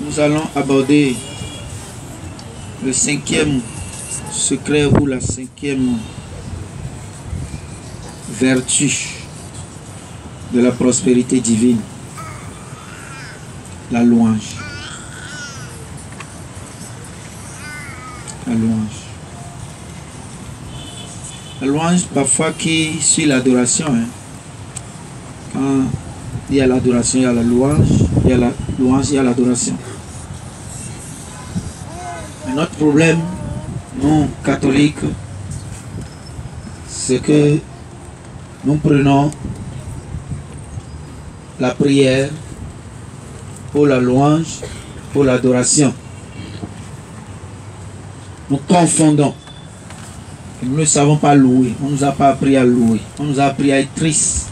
Nous allons aborder le cinquième secret ou la cinquième vertu de la prospérité divine, la louange. La louange. La louange, parfois, qui suit l'adoration. Quand il y a l'adoration, il y a la louange. Il y a la louange, il y a l'adoration. Mais notre problème, nous, catholiques, c'est que nous prenons la prière pour la louange, pour l'adoration. Nous confondons. Et nous ne savons pas louer. On ne nous a pas appris à louer. On nous a appris à être triste.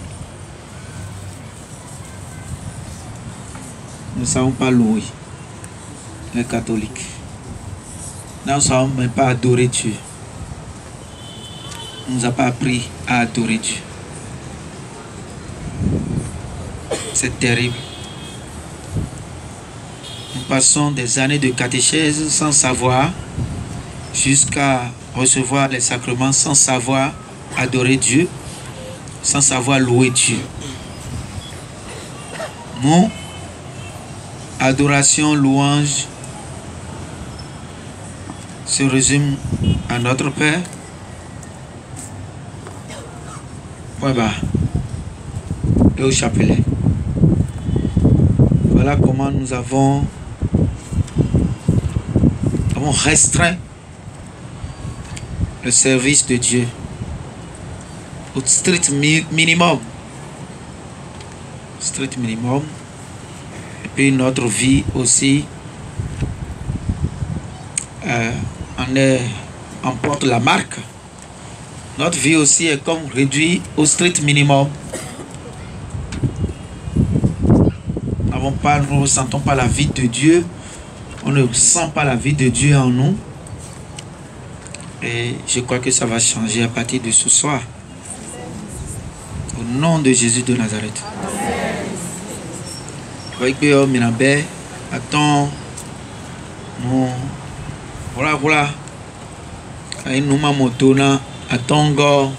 Nous ne savons pas louer. Les catholiques. Nous ne savons même pas adorer Dieu. On ne nous a pas appris à adorer Dieu. C'est terrible. Nous passons des années de catéchèse sans savoir, jusqu'à recevoir les sacrements sans savoir adorer Dieu, sans savoir louer Dieu. Nous, adoration, louange, se résume à notre Père. Point bas. Et au chapelet. Voilà comment nous avons restreint le service de Dieu au strict minimum. Strict minimum. Et puis notre vie aussi en porte la marque. Notre vie aussi est comme réduite au strict minimum. Nous ne ressentons pas la vie de Dieu. On ne sent pas la vie de Dieu en nous. Et je crois que ça va changer à partir de ce soir. Au nom de Jésus de Nazareth. Avec que Minabe, attends, voilà. Et nous m'amotona, attends,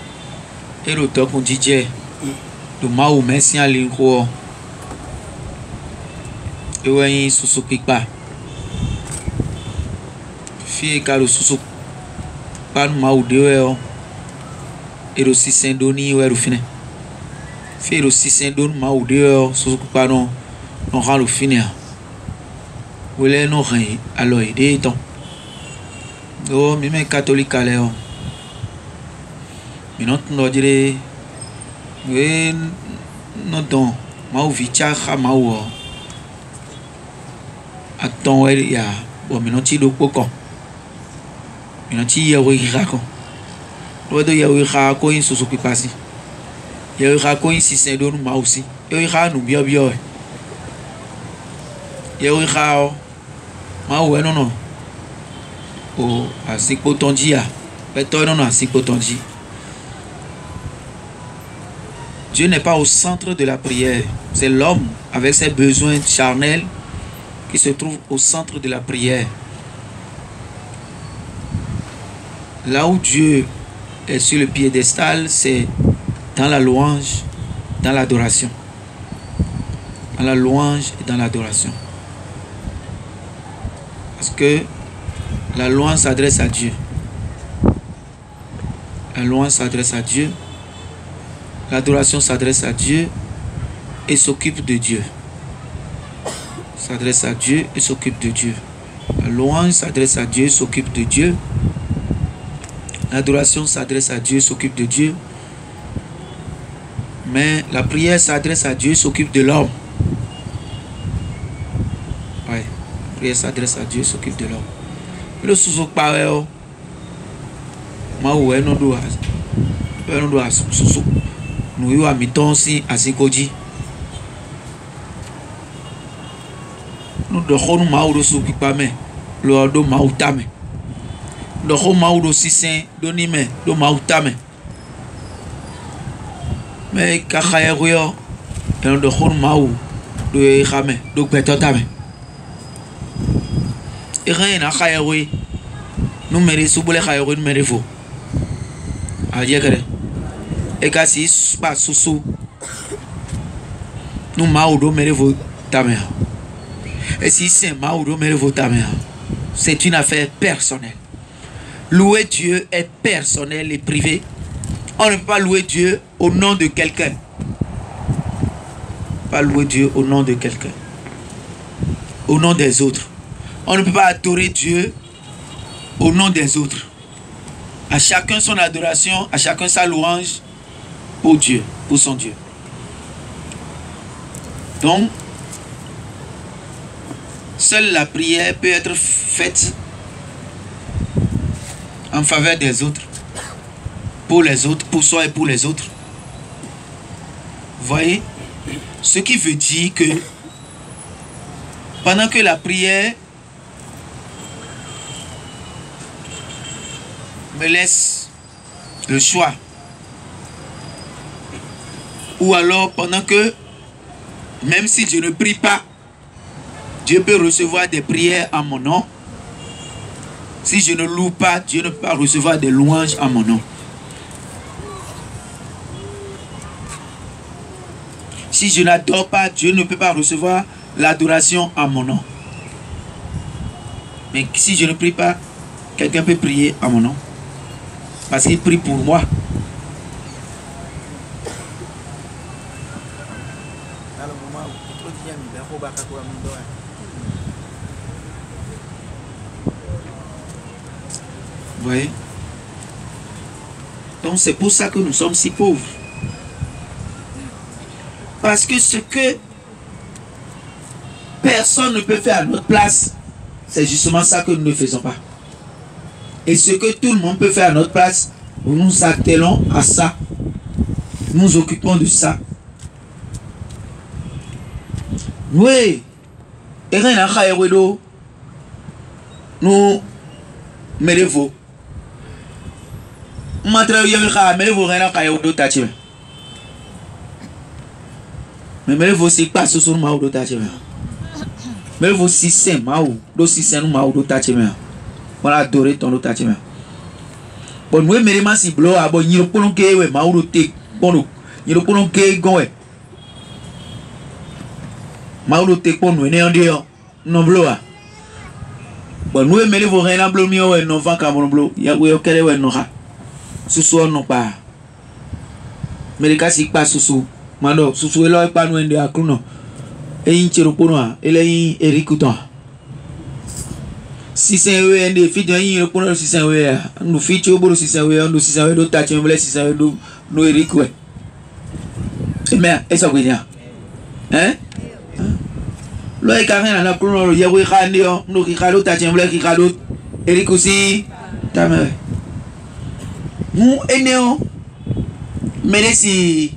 et le temps qu'on dit, le maou merci à l'incro. Et ouais, sous pipa. Fille car le sous pas de maou de et aussi Saint-Denis ou le fini. Fille aussi Saint-Denis maou de sous pas non rend le fini. Vous l'avez non rien alors aider ton. Oh mais catholique à l'air. Mais non nous dirait oui non don maou vicha maou. Attends il y a bon mais non ti do poko. Mais non ti ya oui rako. Toi de ya oui rako in susu pipasi. Ya oui rako in si c'est don ma aussi. Ya oui rako nous bien. Ya oui rako ma ouais non. Oh asi potonji ya. Mais toi non asi potonji. Dieu n'est pas au centre de la prière. C'est l'homme avec ses besoins charnels qui se trouve au centre de la prière. Là où Dieu est sur le piédestal, c'est dans la louange, dans l'adoration. Dans la louange et dans l'adoration. Parce que la louange s'adresse à Dieu. La louange s'adresse à Dieu. L'adoration s'adresse à Dieu et s'occupe de Dieu. S'adresse à Dieu et s'occupe de Dieu. La louange s'adresse à Dieu et s'occupe de Dieu. L'adoration s'adresse à Dieu et s'occupe de Dieu. Mais la prière s'adresse à Dieu et s'occupe de l'homme. Oui, la prière s'adresse à Dieu et s'occupe de l'homme. Le sous pareil, moi ouais non doit sous nous y a mis ton si à Sikoji. Nous devons maou sous pipame, le do mautame. Nous devons maou si saint donime do mautame. Mais kachayeruyo, et nous devons maou do rame do petotame. Et rien à Khayaoui. Nous mérons Souboulé Khayaoui, nous mérons. A dire que. Et quand c'est pas sous nous Maoudo mérons ta mère. Et si c'est Maoudo mérons ta mère. C'est une affaire personnelle. Louer Dieu est personnel et privé. On ne peut pas louer Dieu au nom de quelqu'un. Pas louer Dieu au nom de quelqu'un. Au nom des autres. On ne peut pas adorer Dieu au nom des autres. À chacun son adoration, à chacun sa louange pour Dieu, pour son Dieu. Donc, seule la prière peut être faite en faveur des autres, pour les autres, pour soi et pour les autres. Voyez, ce qui veut dire que pendant que la prière me laisse le choix, ou alors pendant que, même si je ne prie pas, Dieu peut recevoir des prières en mon nom. Si je ne loue pas, Dieu ne peut pas recevoir des louanges en mon nom. Si je n'adore pas, Dieu ne peut pas recevoir l'adoration en mon nom. Mais si je ne prie pas, quelqu'un peut prier en mon nom. Parce qu'il prie pour moi. Vous voyez? Donc c'est pour ça que nous sommes si pauvres. Parce que ce que personne ne peut faire à notre place, c'est justement ça que nous ne faisons pas. Et ce que tout le monde peut faire à notre place, nous nous attelons à ça. Nous nous occupons de ça. Oui. Et rien à faire, nous mérevons. Mais mérevons si pas ce sur Maou d'Otachime. Mérevons si c'est Maou, si c'est nous Maou d'Otachime. Voilà, adorer ton Otachime. Bon, nous mérevons si blo à bon, n'y a pas de gué, Maou d'Oté, bon, n'y a pas de gué, goé. Maou d'Oté, bon, nous n'ayons pas non blo à. Bon, nous mérevons rien à blo, nous n'avons pas qu'à mon blo. Il y a aucun ouais, non, ce soir non pas. Mais les cas si pas sous. Mano, susu elo pa no ende akruno. Eyin cheropono, eleyin erikuton. Si senwe ende fit yin repono si senwe. No fit oboro si senwe, no si senwe do tachi mble si senwe do no erikwe. Amen. Eso gwinya. Lo e karen na akruno ye we khandi yo, no ki khalo tachi mble ki khalo erikusi tame. Mu eneo meresi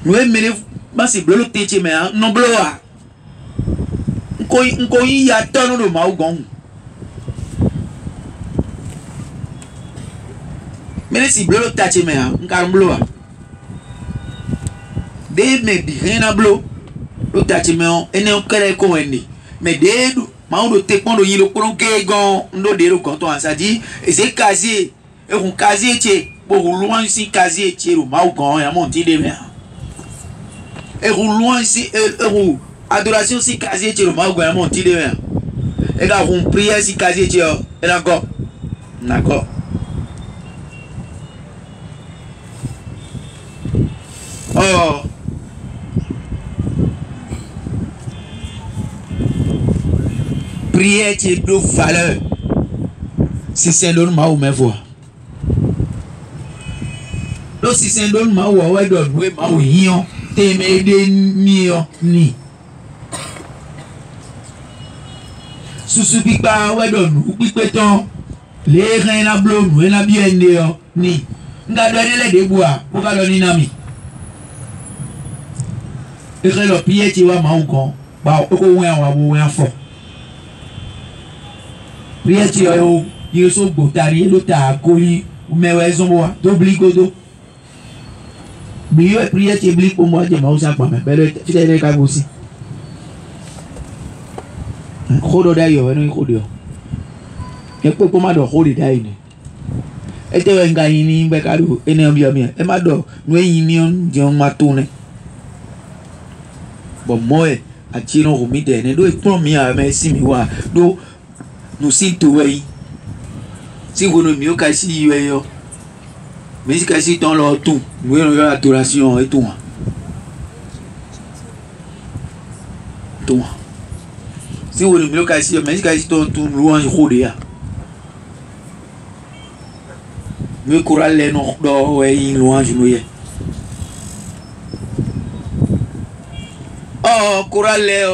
nous aimerons si bleu téché mais non bleu a nko yi ya tono do ma ugon mais si bleu téché mais nkar bleu a de me di rien bleu lo téché mais ene o kere ko eni mais de ma o te pondo yi lo kono ke gon ndo de ro konto an ça dit et c'est casier et on casier tché pour loin si casier tché lo ma ugon ya monti de mais et loin ici adoration si casier tu le mag à mon tidé et là on prière si casier tu et d'accord d'accord oh prière tu de valeur si c'est l'homme ma ou me voix donc si c'est l'homme ma ou ouais donne ouais ma ou yon teme de mio ni susu pipa wedon upipeton le ren na blom we na biende yo ni nga do le de bois o ka lo ni na mi e ke lo pie ti wa ma ukon ba o ko wen wa wo wen fo pie ti o yi so gbo tari lo ta ko yi mewe zo wa to bligodo Biyo prière tu blique pour moi de ma ousa pas mais belle tu t'es ka aussi Rodo d'ailleurs, non, rodo. Et pour comment de rodo d'ailleurs. Et tu es gagné, becado, et n'est bien bien. Et ma do, nous y on m'a tourné. Bon, moi, à tirer au midi, et nous premier à merci, nous si tout si vous ne mieux qu'à si mais si qu'à si dans leur tout, nous avons l'adoration et tout. Tout. Si vous ne mieux qu'à si, mais si qu'à si dans tout, louange rodéa. Nous courons les noms d'or et louange nous. Oh, courant les.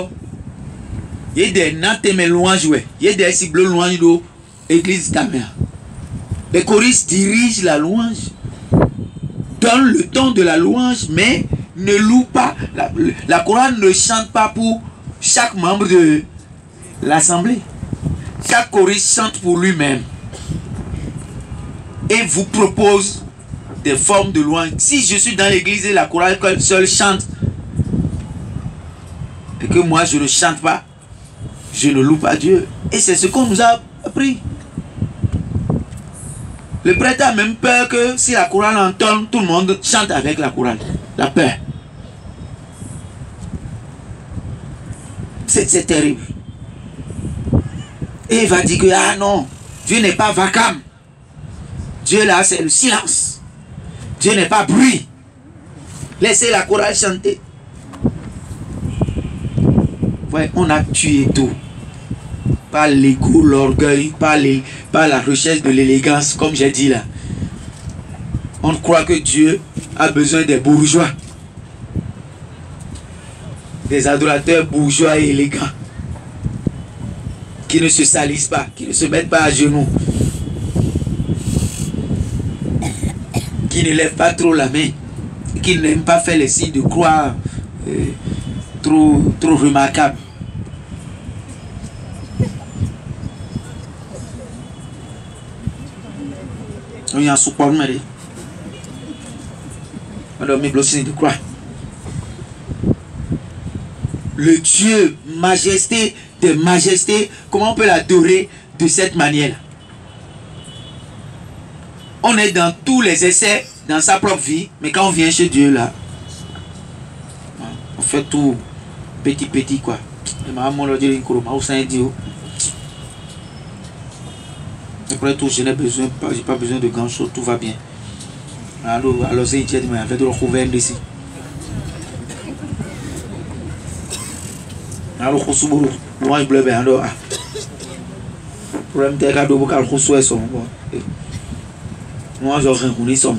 Il y a des nattes mais louanges, il y a des cibles louanges de l'église d'Amérique. Les choristes dirigent la louange, donnent le temps de la louange, mais ne louent pas. La chorale ne chante pas pour chaque membre de l'assemblée. Chaque choriste chante pour lui-même et vous propose des formes de louange. Si je suis dans l'église et la chorale seule chante et que moi je ne chante pas, je ne loue pas Dieu. Et c'est ce qu'on nous a appris. Le prêtre a même peur que si la chorale entonne, tout le monde chante avec la chorale. La peur. C'est terrible. Et il va dire que, ah non, Dieu n'est pas vacarme. Dieu là, c'est le silence. Dieu n'est pas bruit. Laissez la chorale chanter. Ouais, on a tué tout. Par l'ego, l'orgueil, par la recherche de l'élégance, comme j'ai dit là. On croit que Dieu a besoin des bourgeois. Des adorateurs bourgeois et élégants. Qui ne se salissent pas, qui ne se mettent pas à genoux. Qui ne lèvent pas trop la main. Qui n'aiment pas faire les signes de croix trop remarquables. Il y a un support, mais de croix. Le Dieu, majesté de majesté, comment on peut l'adorer de cette manière? On est dans tous les essais dans sa propre vie, mais quand on vient chez Dieu là, on fait tout petit quoi. Après tout, je n'ai besoin pas, j'ai pas besoin de grand chose, tout va bien. Alors c'est dit, mais avec le couvert ici. Alors moi je bleu ben alors problème de cadeau pour qu'elle reçoive son moi je rencontre son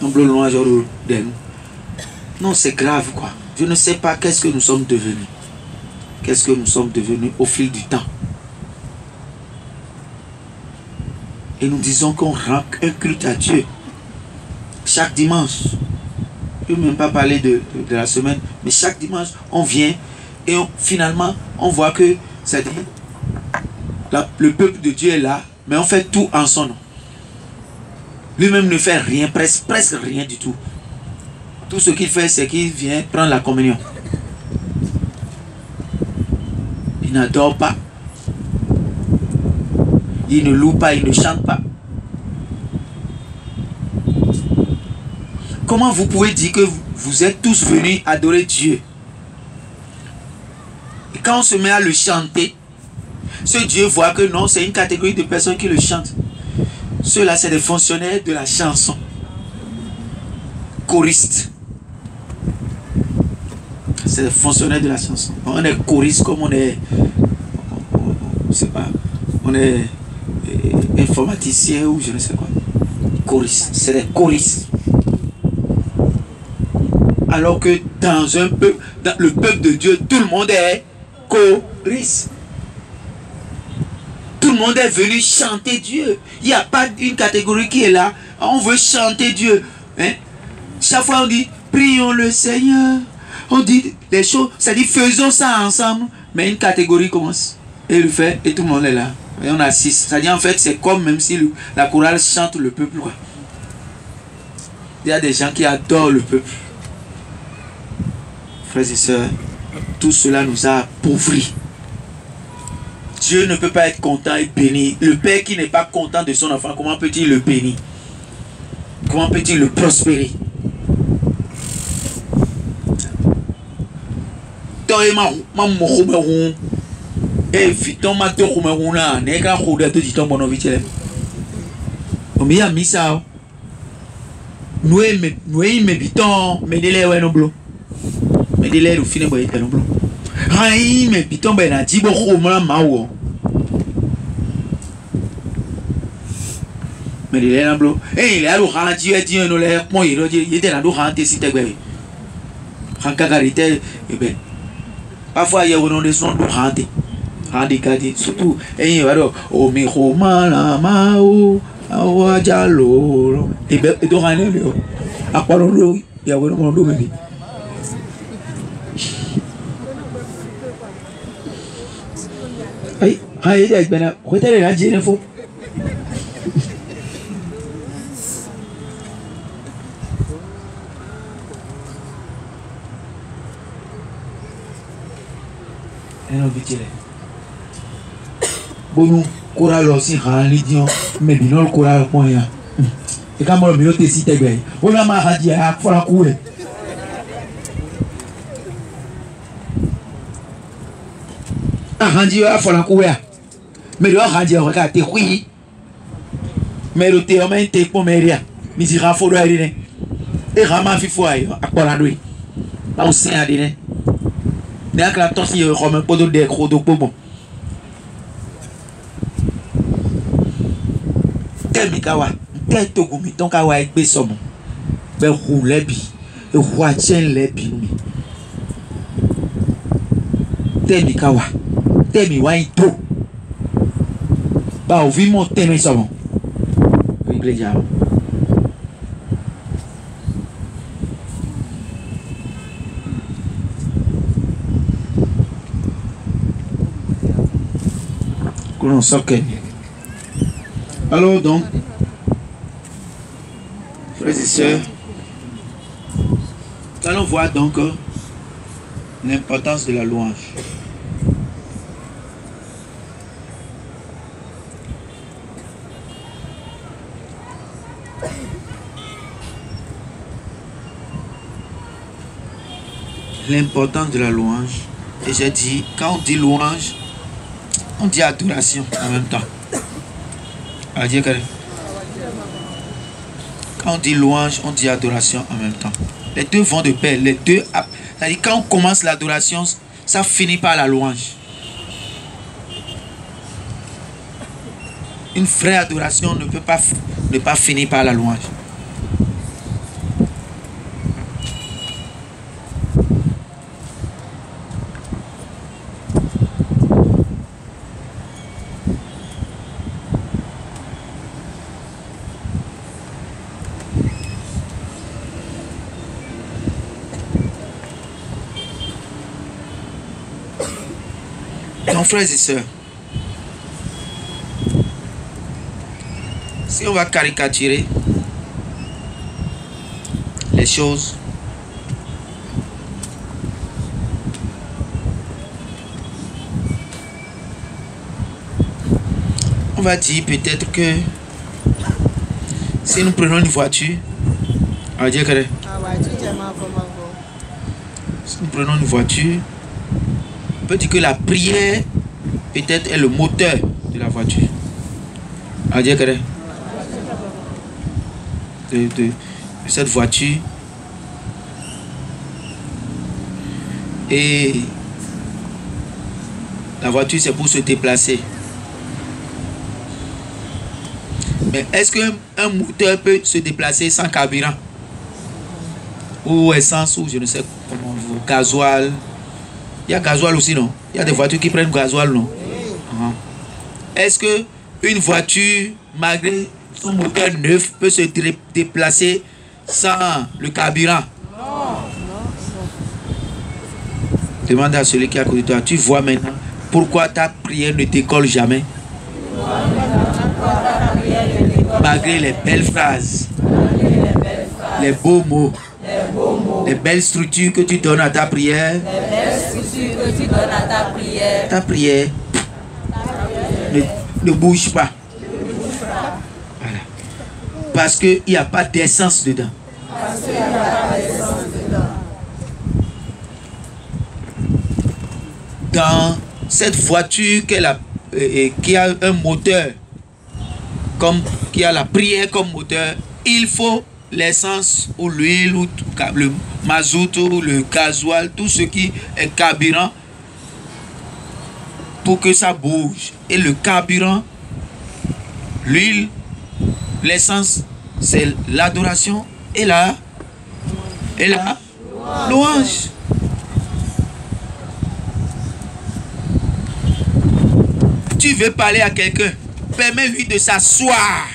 non bleu loin je non c'est grave quoi. Je ne sais pas qu'est-ce que nous sommes devenus. Qu'est-ce que nous sommes devenus au fil du temps. Et nous disons qu'on rend un culte à Dieu chaque dimanche. Je ne peux même pas parler de la semaine, mais chaque dimanche, on vient et finalement, on voit que, c'est-à-dire, le peuple de Dieu est là, mais on fait tout en son nom. Lui-même ne fait rien, presque rien du tout. Tout ce qu'il fait, c'est qu'il vient prendre la communion. Il n'adore pas. Il ne loue pas, il ne chante pas. Comment vous pouvez dire que vous êtes tous venus adorer Dieu? Et quand on se met à le chanter, ce Dieu voit que non, c'est une catégorie de personnes qui le chantent. Ceux-là, c'est des fonctionnaires de la chanson. Choristes. C'est des fonctionnaires de la chanson. On est choriste comme on est... Je sais pas. On est... informaticien ou je ne sais quoi. Choristes, c'est des choristes. Alors que dans un peuple, dans le peuple de Dieu, tout le monde est choriste. Tout le monde est venu chanter Dieu. Il n'y a pas une catégorie qui est là. On veut chanter Dieu. Hein? Chaque fois on dit, prions le Seigneur. On dit les choses, ça dit faisons ça ensemble. Mais une catégorie commence. Et il le fait et tout le monde est là. Et on assiste. Ça dit en fait c'est comme même si la chorale chante le peuple. Quoi. Il y a des gens qui adorent le peuple. Frères et sœurs, Tout cela nous a appauvris. Dieu ne peut pas être content et béni. Le père qui n'est pas content de son enfant, comment peut-il le bénir? Comment peut-il le prospérer? Parfois il y a des sons de hanté, handicapé, surtout et oh mi romana mao awajalo et donc à part le il y a vraiment de bébé. Aïe aïe aïe ben retelle la dienne faut. Bon, courage aussi, religion, mais bien le courage pour rien. Et quand on me dit si t'es bien, on a ma radio à faire la cour. Ah, radio à faire la cour. Mais le radio regarde tes oui. Mais le théâtre t'es pour méria. Mais il rafole à rien. Et rama fifoy à quoi la nuit. Là on sait à rien. N'est-ce que la tosse y est comme un pot de décro de pomo. Mikawa, tête au goumi, ton kawa avec besom. Ben roulebi, et roi tient les pinoui. Mikawa, mi wine to. Bah, au vu mon thème, ça va. Qu'on s'en alors donc, frères et sœurs, nous allons voir donc l'importance de la louange. L'importance de la louange. Et j'ai dit, quand on dit louange, on dit adoration en même temps. Quand on dit louange, on dit adoration en même temps. Les deux vont de pair. Les deux, c'est-à-dire quand on commence l'adoration, ça finit par la louange. Une vraie adoration ne peut pas ne pas finir par la louange. Donc, frères et sœurs, si on va caricaturer les choses, on va dire peut-être que si nous prenons une voiture, on va dire que si nous prenons une voiture, on peut dire que la prière peut-être est le moteur de la voiture. On va dire que de cette voiture. Et la voiture c'est pour se déplacer. Mais est-ce qu'un moteur peut se déplacer sans carburant? Ou essence, ou je ne sais comment, gasoil. Il y a gasoil aussi, non? Il y a des voitures qui prennent gasoil, non? Est-ce que une voiture, malgré son moteur neuf, peut se déplacer sans le carburant? Demande à celui qui est à côté de toi. Tu vois maintenant pourquoi ta prière ne décolle jamais? Malgré les belles phrases, les beaux mots, les belles structures que tu donnes à ta prière, donnes à ta prière. Ta prière ne bouge pas. Voilà. Parce qu'il n'y a pas d'essence dedans. Dans cette voiture qui a un moteur, qui a la prière comme moteur, il faut l'essence ou l'huile ou le mazout ou le gasoil, tout ce qui est carburant pour que ça bouge. Et le carburant, l'huile, l'essence, c'est l'adoration et la louange. Tu veux parler à quelqu'un, permets-lui de s'asseoir.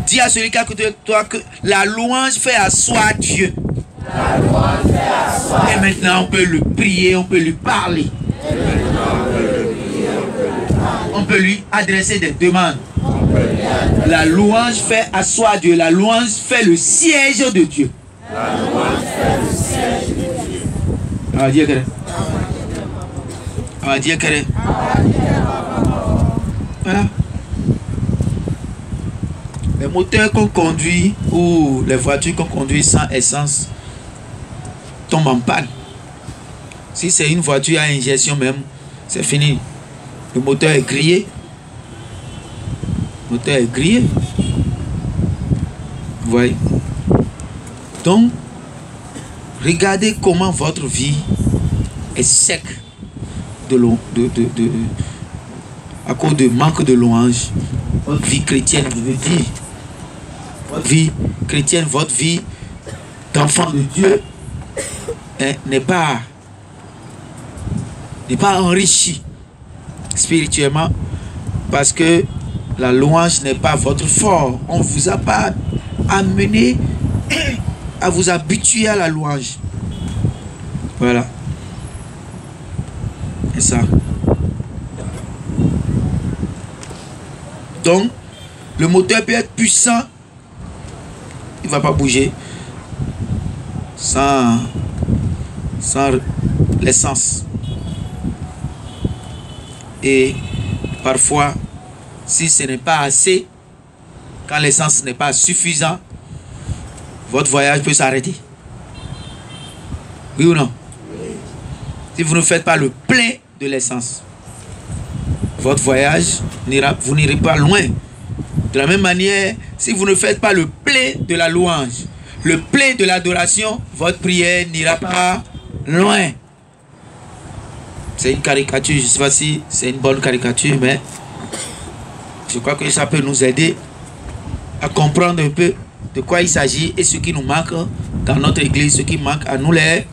Dis à celui qui est à côté de toi que la louange fait asseoir Dieu. La louange fait asseoir. Et maintenant on peut le prier, on peut lui parler. On peut lui adresser des demandes. La louange fait asseoir Dieu. La louange fait le siège de Dieu. La louange fait le siège de Dieu. On va dire que... On va dire que... Voilà. Les moteurs qu'on conduit ou les voitures qu'on conduit sans essence tombent en panne. Si c'est une voiture à injection même, c'est fini. Le moteur est grillé. Le moteur est grillé. Vous voyez? Donc, regardez comment votre vie est sec à cause de manque de louange. Votre vie chrétienne, je veux dire, votre vie chrétienne, votre vie d'enfant de Dieu n'est pas enrichie spirituellement parce que la louange n'est pas votre fort. On ne vous a pas amené à vous habituer à la louange. Voilà. Et ça. Donc, le moteur peut être puissant, il ne va pas bouger sans l'essence. Et parfois, si ce n'est pas assez, quand l'essence n'est pas suffisante, votre voyage peut s'arrêter. Oui ou non? Si vous ne faites pas le plein de l'essence, votre voyage, vous n'irez pas loin. De la même manière, si vous ne faites pas le plein de la louange, le plein de l'adoration, votre prière n'ira pas loin. C'est une caricature, je ne sais pas si c'est une bonne caricature, mais je crois que ça peut nous aider à comprendre un peu de quoi il s'agit et ce qui nous manque dans notre église, ce qui manque à nous les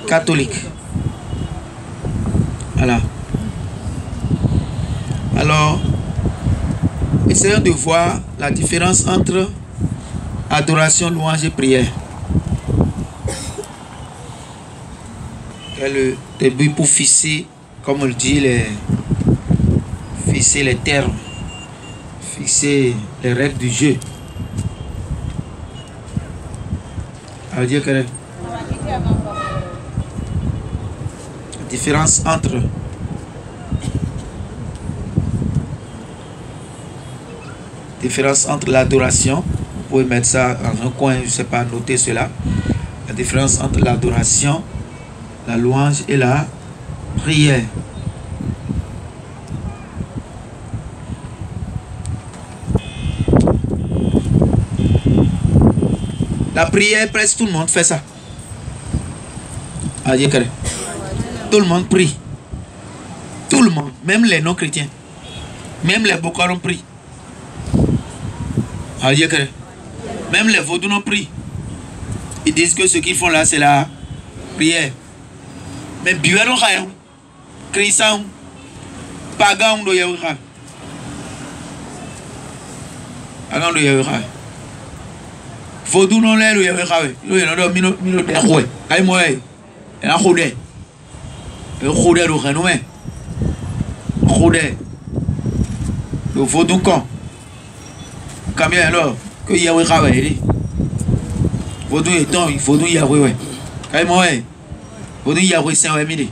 catholiques. Voilà. Alors, essayons de voir la différence entre adoration, louange et prière. C'est le début pour fixer, comme on le dit, fixer les termes, fixer les règles du jeu. Ça veut dire que la différence entre l'adoration, vous pouvez mettre ça dans un coin, je ne sais pas, noter cela. La différence entre l'adoration, la louange et la prière. La prière, presque tout le monde fait ça. Tout le monde prie. Tout le monde, même les non-chrétiens. Même les Bokorom prient. Même les vaudous non prient. Ils disent que ce qu'ils font là, c'est la prière. Mais bureau rien. Christian, pagan do yawra. Pagan do yawra. Vaudou non l'air do yawra. Lo yano mino de roue. Ay moi. La roue. Le roue do renoué. Roue. Le vaudou quand. Combien alors que Yahweh travaille. Vaudou est temps, il faut nous Yahweh. Ay moi. Vous dites Yahweh Saint-Emile.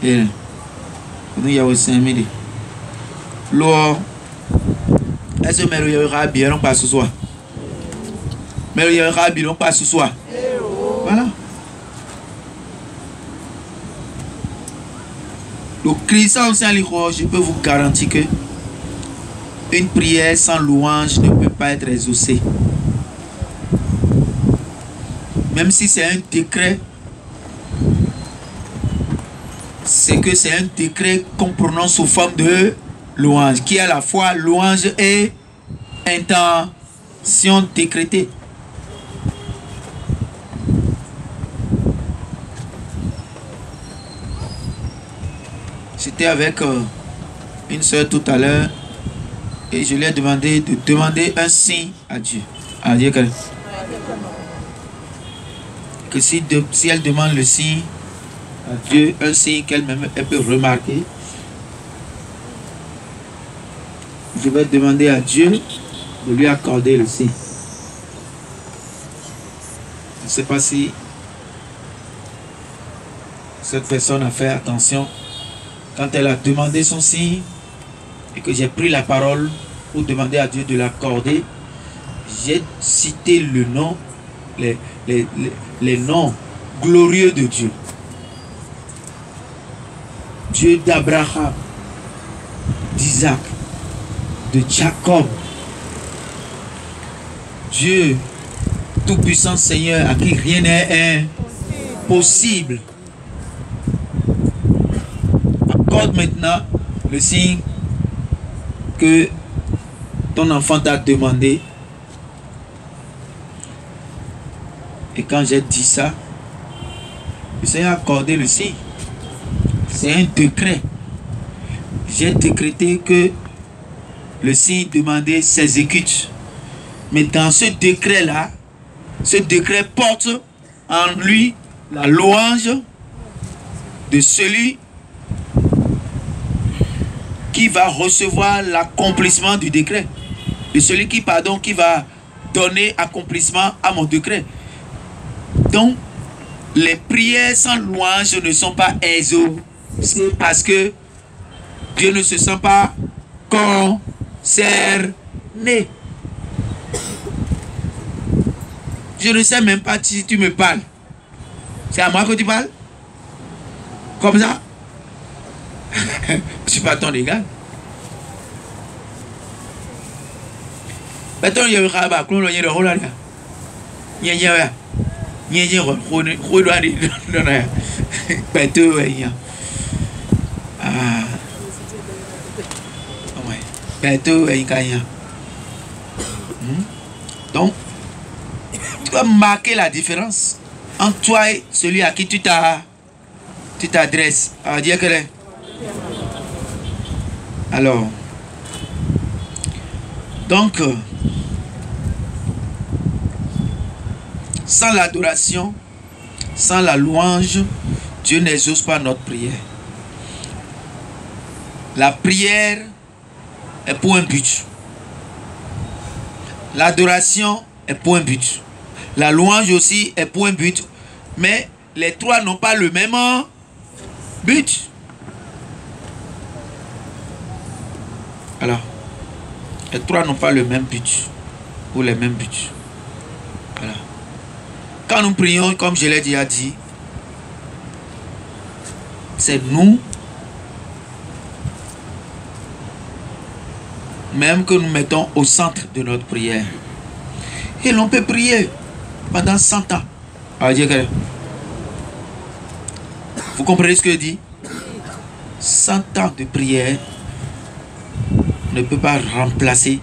Vous dites Yahweh Saint-Emile. L'eau. Est-ce que il y aura bien non pas ce soir? Mais il y aura bien non pas ce soir. Voilà. Le Christ, je peux vous garantir que une prière sans louange ne peut pas être exaucée. Même si c'est un décret, c'est que c'est un décret qu'on prononce sous forme de louange, qui est à la fois louange et intention décrétée. J'étais avec une soeur tout à l'heure et je lui ai demandé de demander un signe à Dieu. À Dieu que si elle demande le signe à Dieu, un signe qu'elle-même peut remarquer, je vais demander à Dieu de lui accorder le signe. Je ne sais pas si cette personne a fait attention quand elle a demandé son signe et que j'ai pris la parole pour demander à Dieu de l'accorder. J'ai cité le nom, les noms glorieux de Dieu. Dieu d'Abraham, d'Isaac, de Jacob. Dieu tout-puissant Seigneur à qui rien n'est impossible. Accorde maintenant le signe que ton enfant t'a demandé. Et quand j'ai dit ça, le Seigneur a accordé le signe. C'est un décret. J'ai décrété que le signe demandé s'exécute. Mais dans ce décret-là, ce décret porte en lui la louange de celui qui va recevoir l'accomplissement du décret. De celui qui, qui va donner accomplissement à mon décret. Donc, les prières sans louange ne sont pas exaucées parce que Dieu ne se sent pas concerné. Je ne sais même pas si tu me parles. C'est à moi que tu parles? Comme ça? Je ne suis pas ton égal. Maintenant, il y a un rabat, il y a un rôle. Il y a un donc, tu vas marquer la différence entre toi et celui à qui tu t'adresses. À dire que alors, donc, sans l'adoration, sans la louange, Dieu n'exauce pas notre prière. La prière est pour un but. L'adoration est pour un but. La louange aussi est pour un but. Mais les trois n'ont pas le même but. Alors, les trois n'ont pas le même but. Ou les mêmes buts. Voilà. Quand nous prions, comme je l'ai déjà dit, c'est nous même que nous mettons au centre de notre prière. Et l'on peut prier pendant 100 ans. Vous comprenez ce que je dis? 100 ans de prière ne peut pas remplacer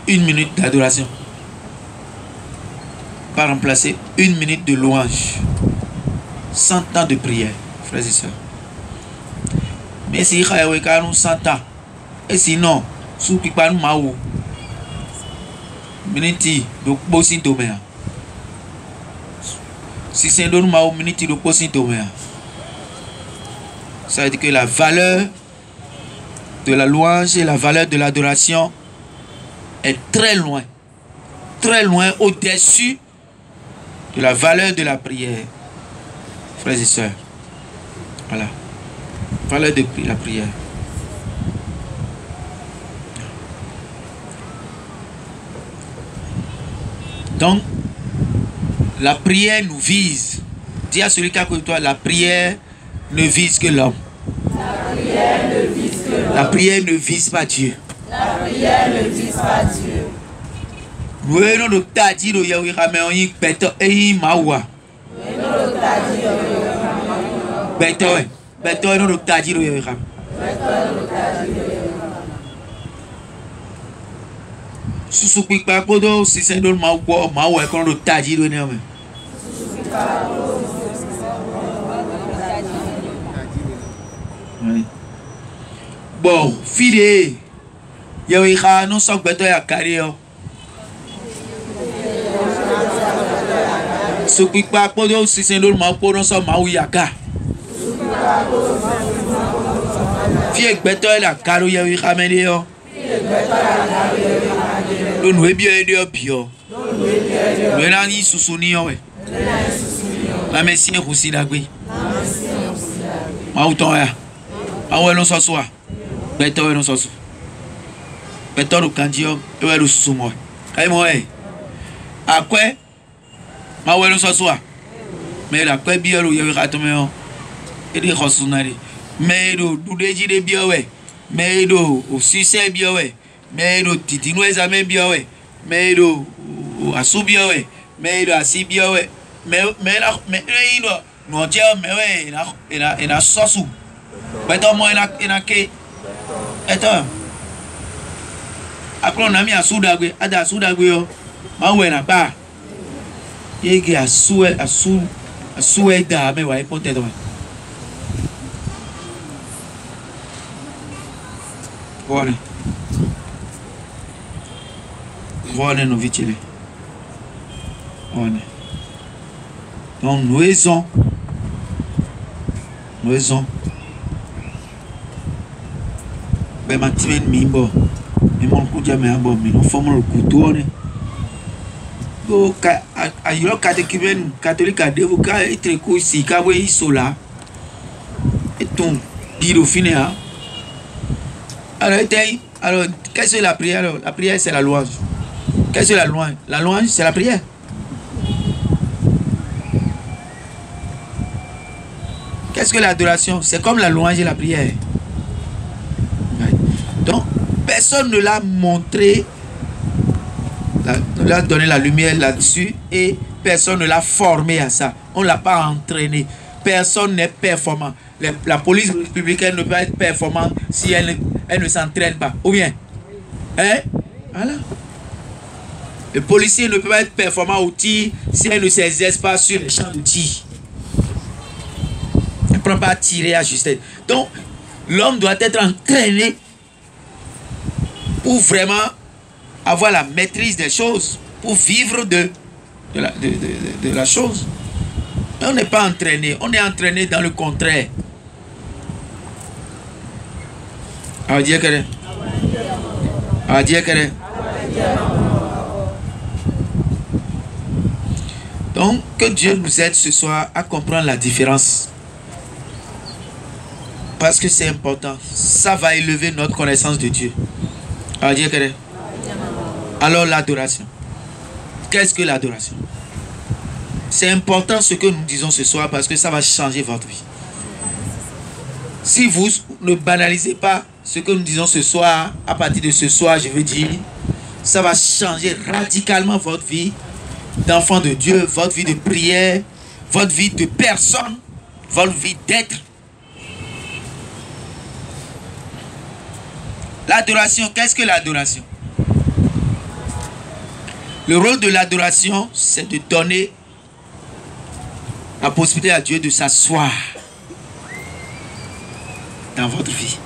une minute d'adoration. Pas remplacer une minute de louange. 100 ans de prière, frères et sœurs. Mais si nous 100 ans, et sinon, sous qui pas nous maou, minute donc bossin doméa. Si c'est nous maou minute donc bossin doméa. Ça veut dire que la valeur de la louange et la valeur de l'adoration est très loin au-dessus de la valeur de la prière, frères et sœurs. Voilà. Valeur de la prière. Donc, la prière nous vise. Dis à celui qui est à côté de toi, la prière ne vise que l'homme. La prière ne vise que l'homme. La prière ne vise pas Dieu. La prière ne vise pas Dieu. Nous avons le tadi de Yahweh Rameon, Beto et Mawa. Beto et le tadi de Yahweh Rameon. Susu pikpa kodo si sendo Mawa kon le tadi de Yahweh. Bon, fide Yahweh Rameon non sok Beto ya carrière. Sukikpa kodo si sendo Mawa non sok Mawa yaka. Fie Beto la carrière Yahweh Rameon. Lo nu ebi ede opio. Lo na ni susuni o we. La mesi e kusi dagbe. Ma uton ya. Awo lo so so a. Beto lo so so. Beto lo kanji o e we lo susu mo. Kai mo e. Akwe ma we lo so so a. Me la kwe bi lo ye ka to me o. E di khosunari. Me do dudeji de bi o we. Me do o sise bi o we. Mais le titi nous examen bien ouais, mais le asu bien ouais, mais le asi bien ouais, mais il doit nous dire mais ouais il a sosu, mais toi moi il a que attends après on a mis asu d'agwe, ada asu d'agwe yo, ma ouais na pas, il y a asu da mais ouais peut-être ouais. Voilà. Voilà nos vies. Voilà. Donc nous aisons. Ben ma timen mimbo. Mais mon coup de main bon, mais nous formons le couteau. Donc à yolo catholique à devo ka être ko si ka we isola. Et ton biro fini hein. Alors qu'est-ce que la prière? Alors, la prière c'est la louange. Qu'est-ce que la louange? La louange, c'est la prière. Qu'est-ce que l'adoration? C'est comme la louange et la prière. Donc, personne ne l'a montré, ne l'a donné la lumière là-dessus et personne ne l'a formé à ça. On ne l'a pas entraîné. Personne n'est performant. La police républicaine ne peut pas être performante si elle ne s'entraîne pas. Ou bien? Hein? Voilà. Le policier ne peut pas être performant au tir si elle ne s'exerce pas sur les champs de tir. Elle ne prend pas à tirer à justesse. Donc, l'homme doit être entraîné pour vraiment avoir la maîtrise des choses, pour vivre de la chose. Mais on n'est pas entraîné, on est entraîné dans le contraire. On dit que donc, que Dieu nous aide ce soir à comprendre la différence. Parce que c'est important. Ça va élever notre connaissance de Dieu. Alors, l'adoration. Qu'est-ce que l'adoration? C'est important ce que nous disons ce soir parce que ça va changer votre vie. Si vous ne banalisez pas ce que nous disons ce soir, à partir de ce soir, je veux dire, ça va changer radicalement votre vie d'enfant de Dieu, votre vie de prière, votre vie de personne, votre vie d'être. L'adoration, qu'est-ce que l'adoration? Le rôle de l'adoration, c'est de donner la possibilité à Dieu de s'asseoir dans votre vie.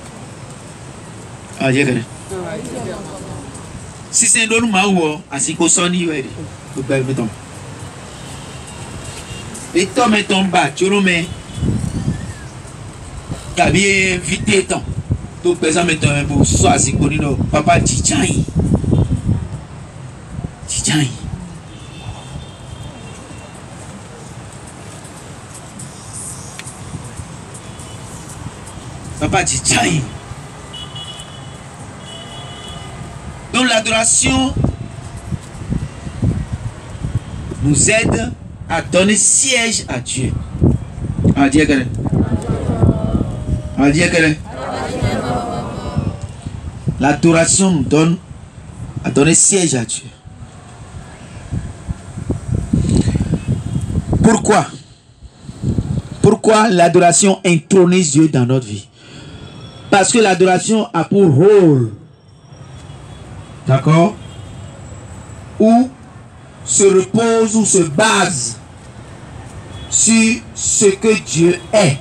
Si c'est un don maou, ainsi qu'au son y et toi mais ton bas, tu le mets. Tu as bien invité ton. Donc personne met ton beau soit si connu papa Tchai. Papa dit tiens. Donc l'adoration nous aide à donner siège à Dieu. On va dire que l'adoration nous donne à donner siège à Dieu. Pourquoi? Pourquoi l'adoration intronise Dieu dans notre vie? Parce que l'adoration a pour rôle, d'accord, ou se repose ou se base sur ce que Dieu est.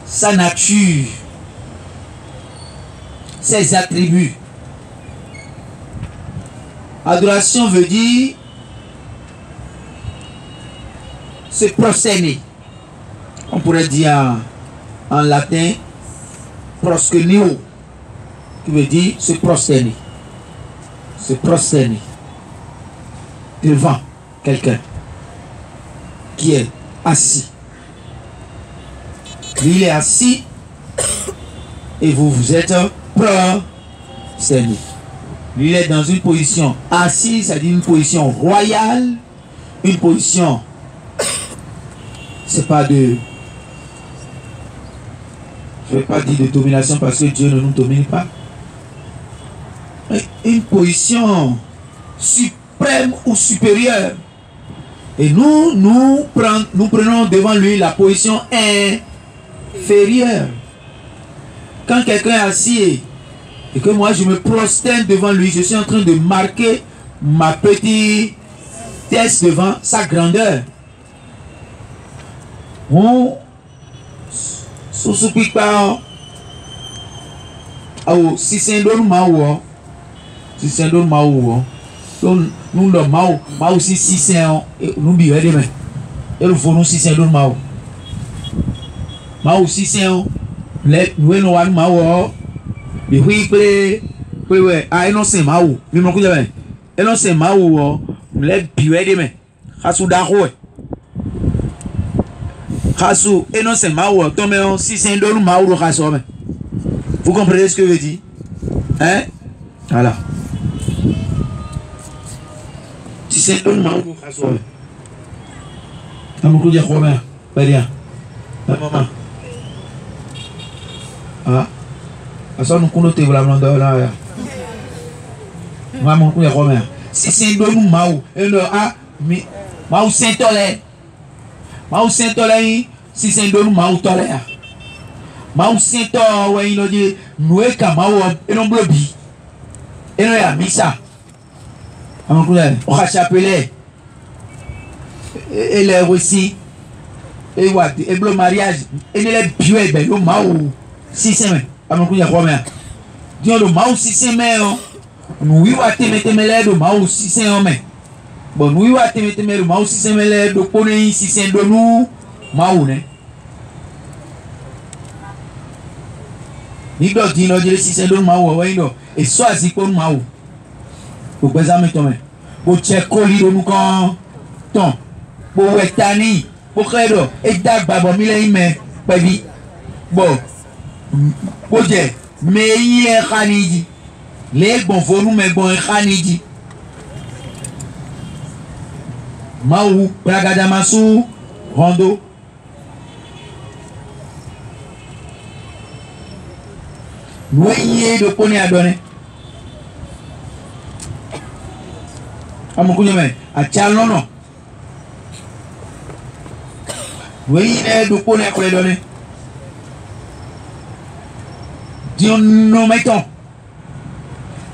Sa nature, ses attributs. Adoration veut dire se prosterner. On pourrait dire en latin proskuneo, qui veut dire se prosterner. Se prosterner devant quelqu'un qui est assis. Lui, il est assis et vous êtes prosterné. Lui, il est dans une position assise, c'est-à-dire une position royale, une position, c'est pas de, je ne vais pas dire de domination parce que Dieu ne nous domine pas, mais une position suprême ou supérieure. Et nous prenons devant lui la position inférieure. Quand quelqu'un est assis et que moi je me prosterne devant lui, je suis en train de marquer ma petitesse devant sa grandeur. On se pas si c'est un don maou, si c'est un don maou, nous le maou si c'est un nous bivons demain et nous faisons si c'est un don maou si c'est un nous nous avons maou et oui ah non c'est maou mais mon coup de et non c'est maou les bivons demain hasou d'arroi hasou et non c'est maou tombe si c'est un don maou hasou. Vous comprenez ce que je veux dire? Hein? Voilà. Si c'est un maou hasou. T'as beaucoup de Romain, pas bien. Maman. Ah. Ça nous connaît la blonde là. Maman couille Romain. Si c'est un don maou, et le ah mais maou Saint-Tolé. Maou Saint-Tolé, si c'est un don maou Tolé. Maou Saint-Tolé, ouais, il a dit nous est comme maou et non blobi. Et non ya misa. Maman couille, on a chapelé. Et les aussi. Et what? Et le mariage. Et les pieds, ben le maou. Si c'est mais. Maman couille Romain. Dis le maou si c'est mais. Nous y va te mettre mêlé de maou si c'est un mais. Bon nous y va te mettre mêlé de maou si c'est mêlé de poney si c'est de nous maou né. Ni doit dire non si c'est de maou ouais non. Et soit si pour maou. Pour que ça me tombe. Pour check colis de nous quand ton. Pour etani. Pour credo. Et d'abord bon mille mais pas dit. Bon. Pour dire mais il est khanidi. Les bons volumes mais bon khanidi. Maou Pragadamasu Rondo. Noyé de poney à donner. À mon coup de main. À Tchalon non. Noyé de poney à donner. Dion nous mettons.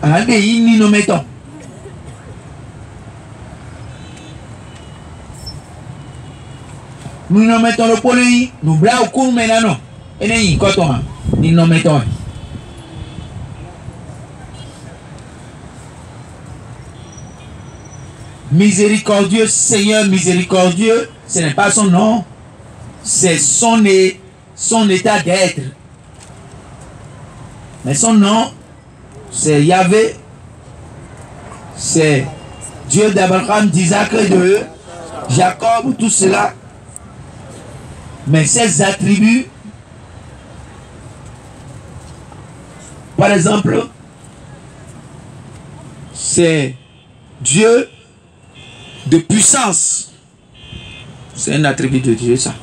Allez, nous mettons. Nous nous mettons le poney, nous blau cour maintenant. Et nous cotons. Nous nous mettons. Miséricordieux, Seigneur miséricordieux, ce n'est pas son nom, c'est son état d'être. Mais son nom, c'est Yahvé, c'est Dieu d'Abraham, d'Isaac et de Jacob, tout cela. Mais ces attributs, par exemple, c'est Dieu de puissance. C'est un attribut de Dieu, ça.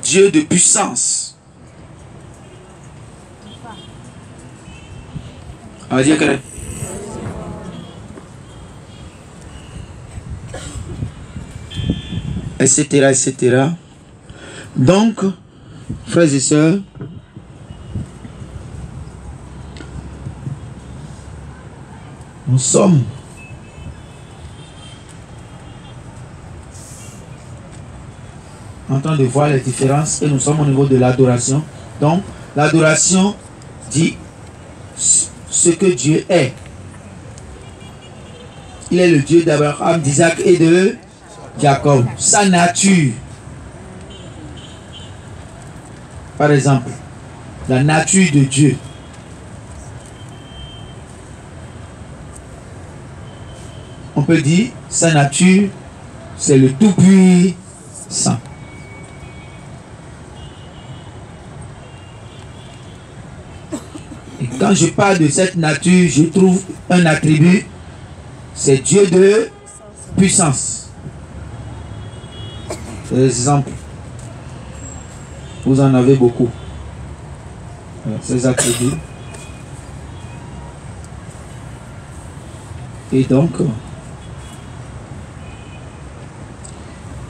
Dieu de puissance. On va dire que... etc., etc. Donc, frères et sœurs, nous sommes en train de voir les différences et nous sommes au niveau de l'adoration. Donc, l'adoration dit ce que Dieu est. Il est le Dieu d'Abraham, d'Isaac et de Jacob. Sa nature. Par exemple, la nature de Dieu. On peut dire, sa nature, c'est le Tout-Puissant. Et quand je parle de cette nature, je trouve un attribut, c'est Dieu de puissance. C'est l'exemple. Vous en avez beaucoup. Ces attributs. Et donc,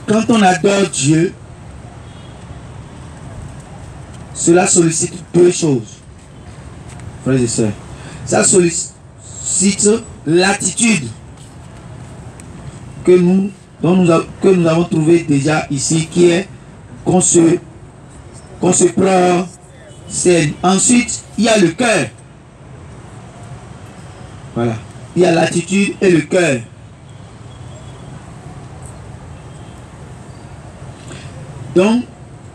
quand on adore Dieu, cela sollicite deux choses, frères et sœurs. Ça sollicite l'attitude que nous avons trouvé déjà ici, qui est qu'on se prend scène. Ensuite, il y a le cœur. Voilà. Il y a l'attitude et le cœur. Donc,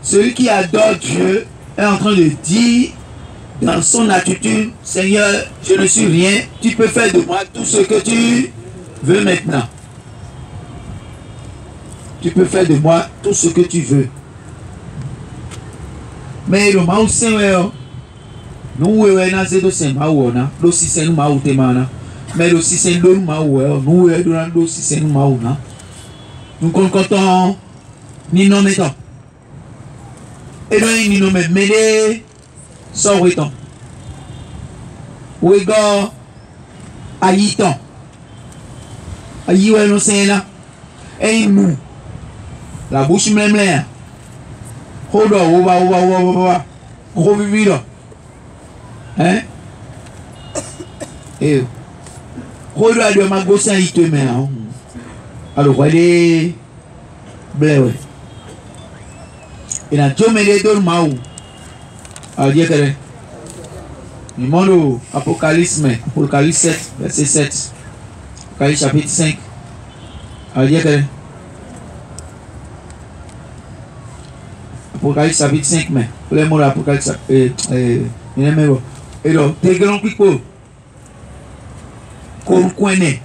celui qui adore Dieu est en train de dire dans son attitude, Seigneur, je ne suis rien, tu peux faire de moi tout ce que tu veux maintenant. Tu peux faire de moi tout ce que tu veux. Mais le maou Seigneur, nous avons c'est maou na, le si c'est nous maou temana. Mais le si c'est nous maou, nous avons si c'est nous maou na. Nous comptons ni non mettons. Et nous ni non mais sans reton. Oui go ayiton. Ayiwe no c'est là. Et nous la bouche même là. Hold on, gros vivi là. Hein? Et hold on, de ma gosse il te met. Alors, allez, blé, ouais. Et dans Dieu me les donne maou. Alors, dire que le monde Apocalypse 7, verset 7. Apocalypse chapitre 5. Alors, dire que Apocalypse chapitre 5, mais pour les mots d'Apocalypse, et donc, t'es grand pico, qu'on connaît,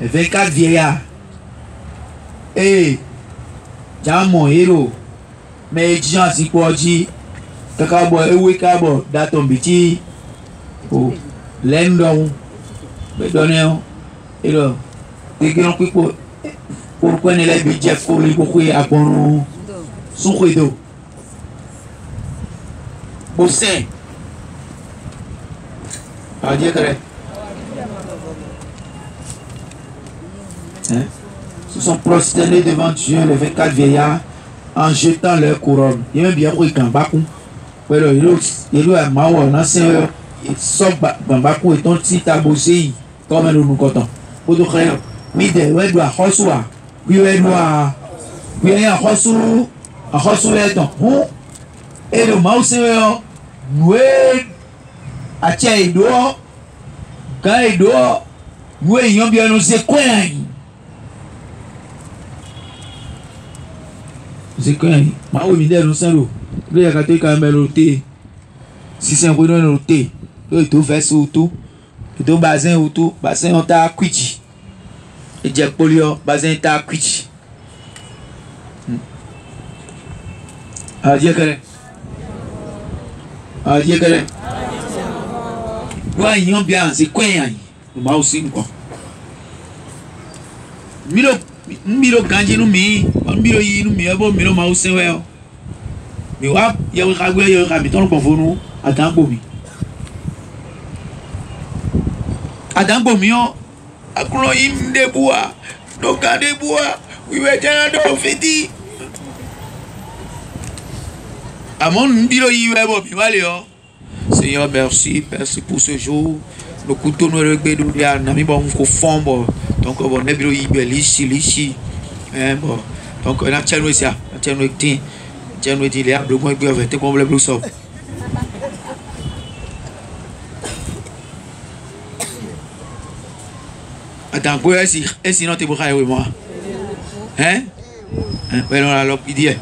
24 vieillards, et j'ai mon héros, mais les gens s'y croient, Kakabo, et oui, Kabo, d'aton biti, ou l'endon, mais donner, et donc, t'es grand pico, qu'on connaît les budgets, qu'on lui couille à son rideau. Au sein. À dire que se sont prosternés devant Dieu les 24 vieillards en jetant leur couronne. Il y a bien pris Kambakou. Il a maou en ancien. Il sort Kambakou et ton petit taboussé comme nous comptons. Pour nous créer. Mais de ouais doit recevoir. Puis ouais doit. Puis il y a recevoir. En recevoir ton. Et le maou c'est nous à tiens et dehors. Quand il dehors, nous ayons bien nos écoins. C'est quoi? Ma oui, mais nous sommes là. Il y a quand même le thé. Si c'est un peu le thé, il tout fait sur tout. Il tout bassin autour. Bassin on t'a cuit. Et Jack Polio, bassin t'a cuit. Adieu que adieu que ouais ils ont bien c'est quoi hein moi aussi quoi milo ganji no mi milo yi no mi ebo milo ma usen we o mi wa ye we ka gbe ye ka mi ton po fonu adangbo mi o akulo inde bua do kade bua we were trying to fiti amon milo yi we bo mi wale o Seigneur merci pour ce jour le couteau nous regbe dia na mi bon ko fombo donc bon ne biro yi be lishi bon donc na chenu sia chenu tin chenu di le ablo mo gbe te ko le blo so attends quoi est-ce non te bo kai we moi hein ben on a l'opidi hein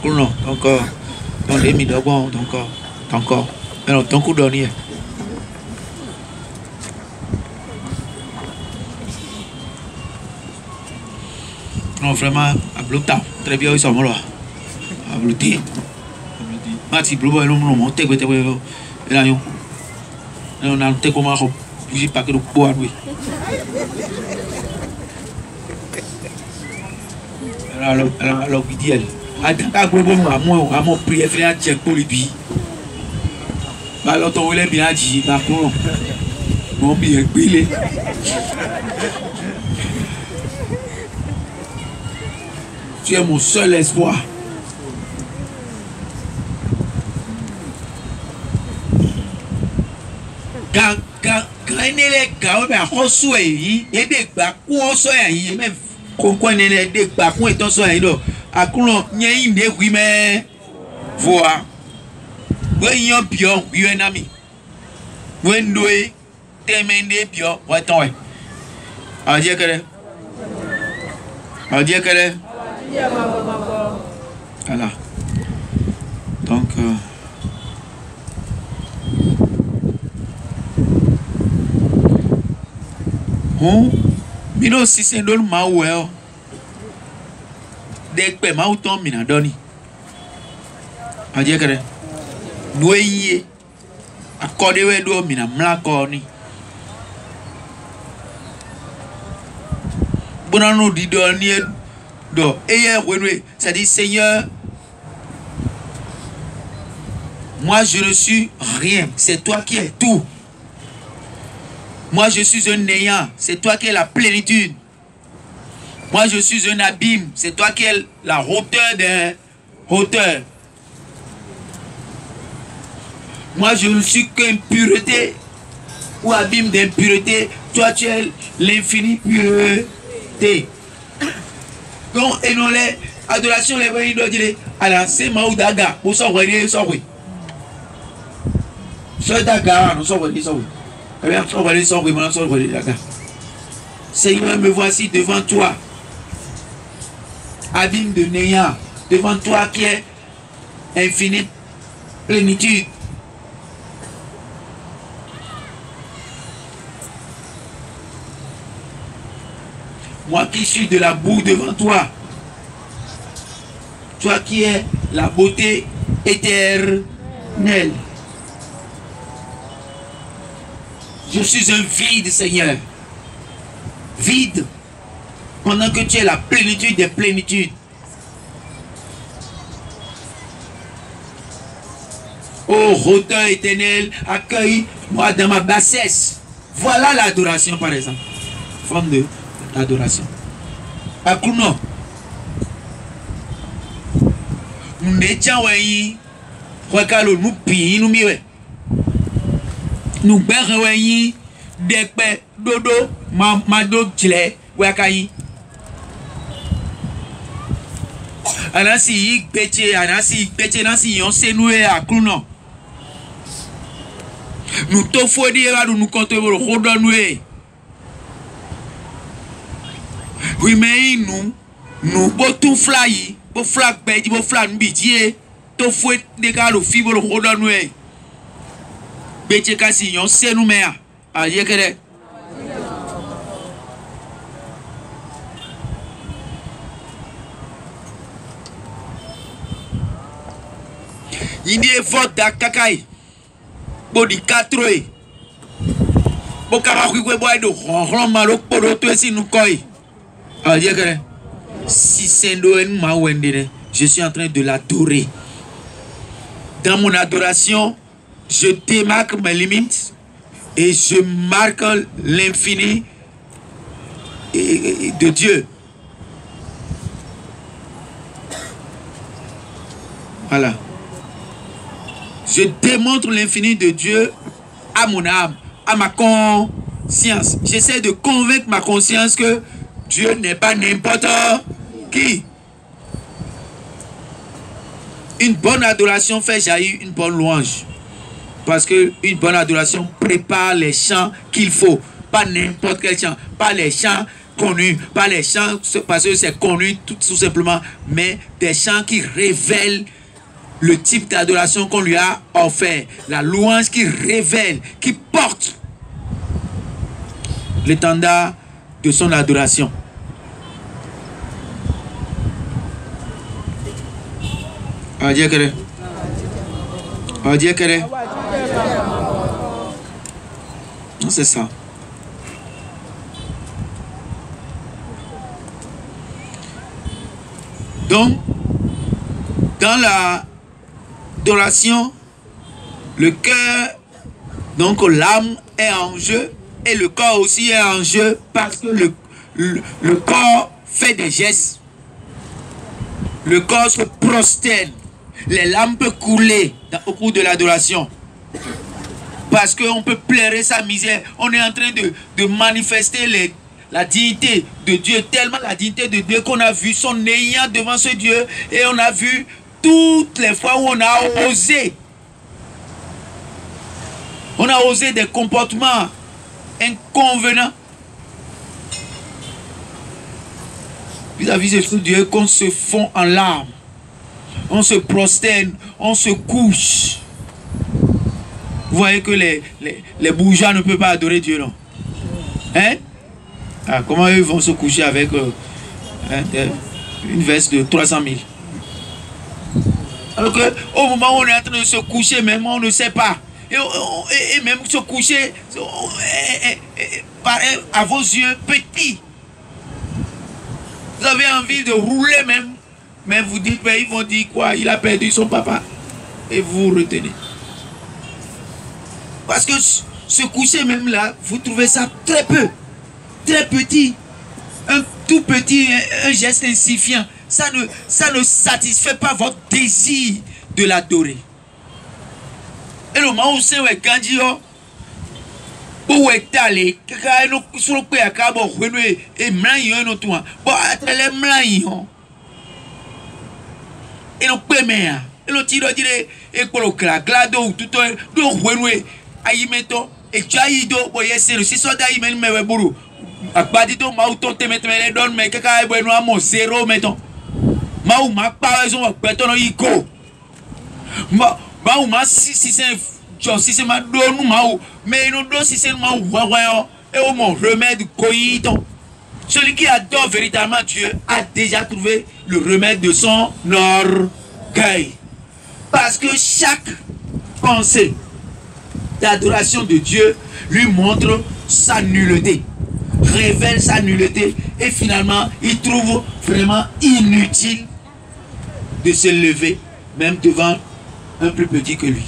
non encore dans les mi d'abord encore alors ton coup dernier non vraiment à blota très bien ils sont là à bloter mati blobo lo mo monter que te et là on a te comment bouger pas que le bois oui alors il dit adaka gbogbo mu amo prière frère check pour lui bi ba lo to wele bi aji na kuro mo bi egbele tu es mon seul espoir quand les gars ba hoso yi e de gba ku hoso yi me konko ne de gba ku eton so yi do akulo nyen de wi me voa we yan bio wi na mi we ndoe temende bio wa ton we adie kere voilà donc mino si se ndol ma we de pe ma uton mi na doni adie kere no yi akode we do mi na mlako ni bonano di do ni do eye wenwe ça dit Seigneur moi je ne suis rien c'est toi qui es tout moi je suis un néant c'est toi qui es la plénitude. Moi, je suis un abîme. C'est toi qui es la hauteur des hauteurs. Moi, je ne suis qu'impureté ou abîme d'impureté. Toi, tu es l'infinie pureté. Donc, et non les adorations, les voyants doivent dire, alors, c'est Maoudaga. Pour ça, on va dire, ça, oui. C'est Daga, nous sommes venus, ça, oui. Eh bien, on va dire, ça, oui, maintenant, ça, on va dire, Daga. Seigneur, me voici devant toi. Abîme de néant, devant toi qui est infinie plénitude. Moi qui suis de la boue devant toi, toi qui es la beauté éternelle. Je suis un vide, Seigneur. Vide. Pendant que tu es la plénitude des plénitudes. Ô hauteur éternelle, accueille-moi dans ma bassesse. Voilà l'adoration par exemple. Forme de l'adoration. Akuno. Nous n'étions pas Rekalo nous pi nous miwe. Nous berweyi dekpe dodo mado chile wakayi. Anasi peche nasi yon senoué à Kouno. Nous t'offrons nous comptons le rodonoué. Oui, mais nous, beau tout fly, beau flag, beau flag, bitié, to fouet de ka lo fibo lo hodon we beche kasi yon se nou mea a yekere Indi e vote da kakai bodi 4 e bokara kwe boy do ron malo poro to si nou koy a yekere si sendo en ma wendene je suis en train de l'adorer. Dans mon adoration, je démarque mes limites et je marque l'infini de Dieu. Voilà. Je démontre l'infini de Dieu à mon âme, à ma conscience. J'essaie de convaincre ma conscience que Dieu n'est pas n'importe qui. Une bonne adoration fait jaillir une bonne louange. Parce que une bonne adoration prépare les chants qu'il faut. Pas n'importe quel chant. Pas les chants connus. Pas les chants parce que c'est connu tout simplement. Mais des chants qui révèlent le type d'adoration qu'on lui a offert. La louange qui révèle, qui porte l'étendard de son adoration. On dit que c'est ça. Donc, dans la adoration, le cœur, donc l'âme est en jeu et le corps aussi est en jeu parce que le corps fait des gestes. Le corps se prosterne. Les larmes peuvent couler au cours de l'adoration. Parce qu'on peut pleurer sa misère. On est en train de manifester la dignité de Dieu. Tellement la dignité de Dieu qu'on a vu son ayant devant ce Dieu. Et on a vu toutes les fois où on a osé. On a osé des comportements inconvenants. Vis-à-vis de ce Dieu qu'on se fond en larmes. On se prosterne, on se couche. Vous voyez que les bourgeois ne peuvent pas adorer Dieu, non? Hein? Ah, comment eux vont se coucher avec une veste de 300 000? Alors qu'au moment où on est en train de se coucher, même on ne sait pas. Et même se coucher paraît à vos yeux petit. Vous avez envie de rouler même. Mais vous dites, mais ils vont dire quoi? Il a perdu son papa. Et vous vous retenez. Parce que se coucher même là, vous trouvez ça très peu. Très petit. Un tout petit, un geste insignifiant. Ça ne satisfait pas votre désir de l'adorer. Et le moment où c'est un Gandhi, où est allé, sur le pays à Cabo, et Mlaïon, et tout. Bon, elle est Mlaïon. Et nous payons. Et nous tirons et pour le glado ou tout le monde. Aïe mettons et tu as eu d'eau pour y essayer. Si soit d'aïe mais me bourou. À pas dit donc maouton te mettre les donne mais quelqu'un est bon à mon zéro mettons. Maou ma pas raison à béton iko. Maou ma si c'est ma donne maou mais nous deux si c'est maou ouais et au mon remède coïton. Celui qui adore véritablement Dieu a déjà trouvé le remède de son orgueil. Parce que chaque pensée d'adoration de Dieu lui montre sa nullité, révèle sa nullité et finalement il trouve vraiment inutile de se lever même devant un plus petit que lui.